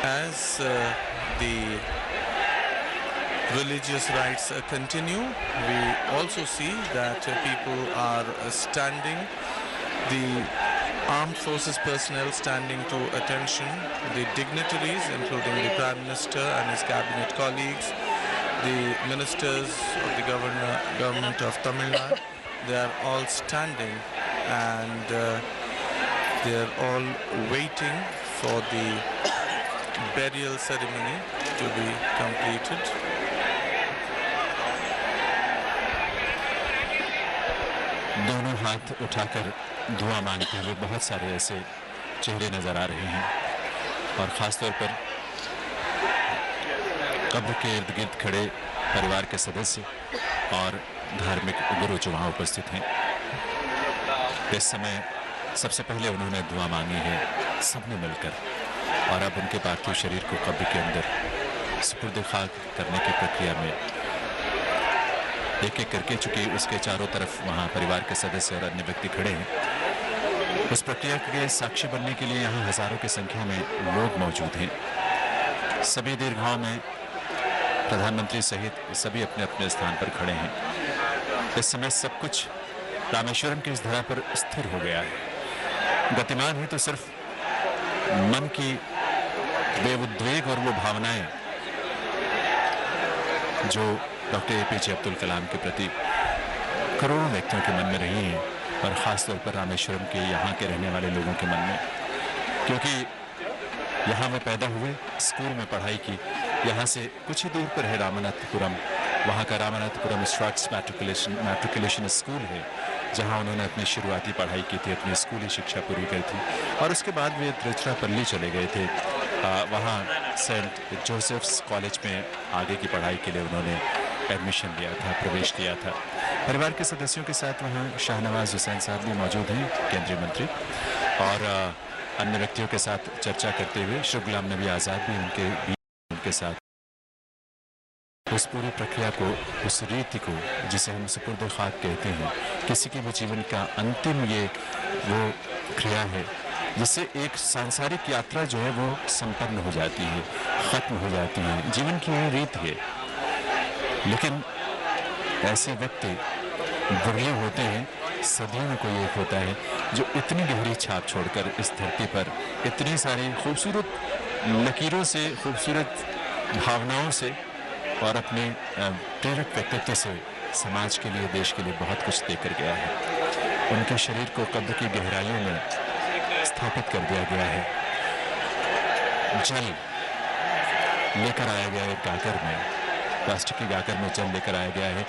As the religious rites continue, we also see that people are standing, the armed forces personnel standing to attention, the dignitaries including the Prime Minister and his cabinet colleagues, the ministers of the government of Tamil Nadu, they are all standing, and they are all waiting for the burial ceremony to be completed. दोनों हाथ उठाकर दुआ मांगते हुए बहुत सारे ऐसे चेहरे नजर आ रहे हैं, और खास तौर पर कब्र के इर्द गिर्द खड़े परिवार के सदस्य और धार्मिक गुरु जो वहां उपस्थित हैं। इस समय सबसे पहले उन्होंने दुआ मांगी है सबने मिलकर, और अब उनके पार्थिव शरीर को कब्र के अंदर सुपुर्द खाक करने की प्रक्रिया में एक एक करके, चूंकि उसके चारों तरफ वहां परिवार के सदस्य और अन्य व्यक्ति खड़े हैं, उस प्रक्रिया के साक्षी बनने के लिए यहाँ हजारों की संख्या में लोग मौजूद हैं। सभी दीर्घाओं में प्रधानमंत्री सहित सभी अपने अपने स्थान पर खड़े हैं। इस समय सब कुछ रामेश्वरम की इस धरा पर स्थिर हो गया है। गतिमान है तो सिर्फ मन की बेउद्वेग और वो भावनाएं जो डॉक्टर एपीजे अब्दुल कलाम के प्रति करोड़ों व्यक्तियों के मन में रही हैं, और ख़ासतौर पर रामेश्वरम के यहाँ के रहने वाले लोगों के मन में, क्योंकि यहाँ वे पैदा हुए, स्कूल में पढ़ाई की, यहाँ से कुछ ही दूर पर है रामनाथपुरम। वहाँ का रामनाथपुरम स्ट्रक्स मैट्रिकुलेशन स्कूल है, जहाँ उन्होंने अपनी शुरुआती पढ़ाई की थी, अपनी स्कूली शिक्षा पूरी की थी, और उसके बाद वे तिरुचिरापल्ली चले गए थे। वहाँ सेंट जोसेफ्स कॉलेज में आगे की पढ़ाई के लिए उन्होंने एडमिशन लिया था, प्रवेश किया था। परिवार के सदस्यों के साथ वहाँ शाहनवाज हुसैन साहब भी मौजूद हैं, केंद्रीय मंत्री, और अन्य व्यक्तियों के साथ चर्चा करते हुए श्री गुलाम नबी आज़ाद भी उनके साथ उस पूरी प्रक्रिया को, उस रीति को जिसे हम सुपुर्द खाक कहते हैं, किसी के भी जीवन का अंतिम ये वो क्रिया है जिससे एक सांसारिक यात्रा जो है वो संपन्न हो जाती है, खत्म हो जाती है। जीवन की यही रीत है, लेकिन ऐसे व्यक्ति विरले होते हैं सदियों में कोई एक होता है जो इतनी गहरी छाप छोड़कर इस धरती पर इतनी सारी खूबसूरत लकीरों से, खूबसूरत भावनाओं से और अपने प्रेरक व्यक्तित्व से समाज के लिए, देश के लिए बहुत कुछ देकर गया है। उनके शरीर को कब्र की गहराइयों में स्थापित कर दिया गया है। जल लेकर आया गया है गागर में, प्लास्टिक के गागर में जल लेकर आया गया है।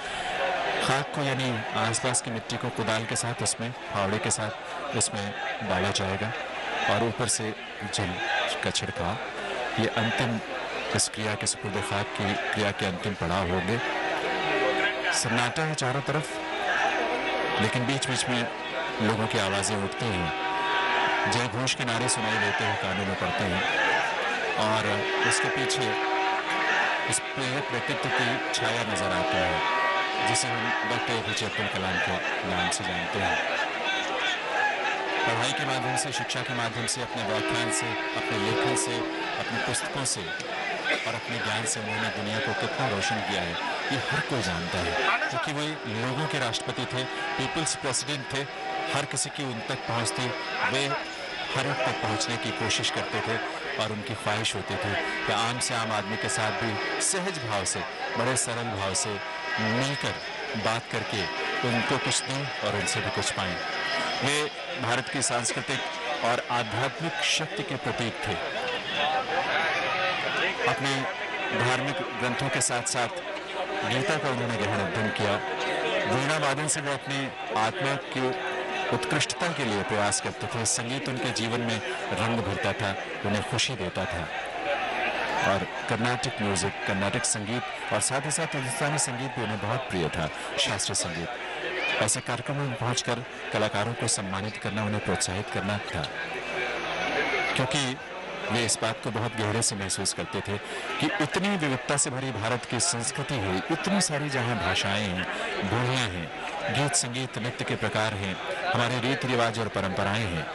खाक को यानी आसपास की मिट्टी को कुदाल के साथ, उसमें फावड़े के साथ उसमें डाला जाएगा और ऊपर से जल का छिड़काव। ये अंतिम इस क्रिया के सुपुर्द खाक की क्रिया के अंतिम पड़ाव होंगे। सन्नाटा है चारों तरफ, लेकिन बीच बीच में लोगों की आवाज़ें उठती हैं, जय घोष के नारे सुनाई देते हैं, कानों में पड़ते हैं और उसके पीछे इस प्रेरक व्यक्तित्व की छाया नजर आती है जिसे हम डॉक्टर APJ अब्दुल कलाम के नाम से जानते हैं। पढ़ाई के माध्यम से, शिक्षा के माध्यम से, अपने व्याख्यान से, अपने लेखन से, अपनी पुस्तकों से और अपने ज्ञान से उन्होंने दुनिया को कितना रोशन किया है ये हर कोई जानता है, क्योंकि वे लोगों के राष्ट्रपति थे, पीपल्स प्रेसिडेंट थे। हर किसी की उन तक पहुँच थी, वे हर एक तक पहुँचने की कोशिश करते थे और उनकी ख्वाहिश होती थी कि आम से आम आदमी के साथ भी सहज भाव से, बड़े सरल भाव से मिलकर बात करके उनको कुछ दें और उनसे भी कुछ पाएं। वे भारत की सांस्कृतिक और आध्यात्मिक शक्ति के प्रतीक थे। अपने धार्मिक ग्रंथों के साथ साथ गीता का उन्होंने गहन अध्ययन किया। वीणा वादन से वे अपने आत्मा की उत्कृष्टता के लिए प्रयास करते थे। संगीत उनके जीवन में रंग भरता था, उन्हें खुशी देता था। और कर्नाटिक म्यूजिक, कर्नाटक संगीत और साथ ही साथ हिंदुस्तानी संगीत भी उन्हें बहुत प्रिय था, शास्त्रीय संगीत। ऐसे कार्यक्रमों में पहुंचकर कलाकारों को सम्मानित करना, उन्हें प्रोत्साहित करना था, क्योंकि वे इस बात को बहुत गहरे से महसूस करते थे कि इतनी विविधता से भरी भारत की संस्कृति है, इतनी सारी जहाँ भाषाएं हैं, बोलियां हैं, गीत संगीत नृत्य के प्रकार हैं, हमारे रीति रिवाज और परंपराएं हैं,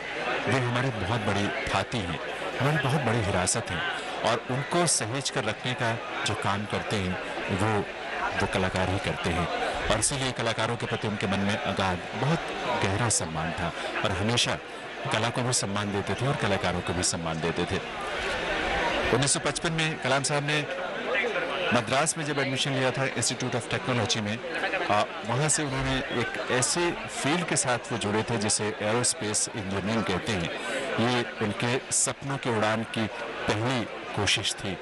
वे हमारी बहुत बड़ी थाती हैं, हमारी बहुत बड़ी विरासत है और उनको सहेज कर रखने का जो काम करते हैं वो कलाकार ही करते हैं। और इसीलिए कलाकारों के प्रति उनके मन में अगाध बहुत गहरा सम्मान था और हमेशा कला को भी सम्मान देते थे और कलाकारों को भी सम्मान देते थे। 1955 में कलाम साहब ने मद्रास में जब एडमिशन लिया था इंस्टीट्यूट ऑफ टेक्नोलॉजी में, वहाँ से उन्होंने एक ऐसे फील्ड के साथ वो जुड़े थे जिसे एरोस्पेस इंजीनियरिंग कहते हैं। ये उनके सपनों की उड़ान की पहली कोशिश थी।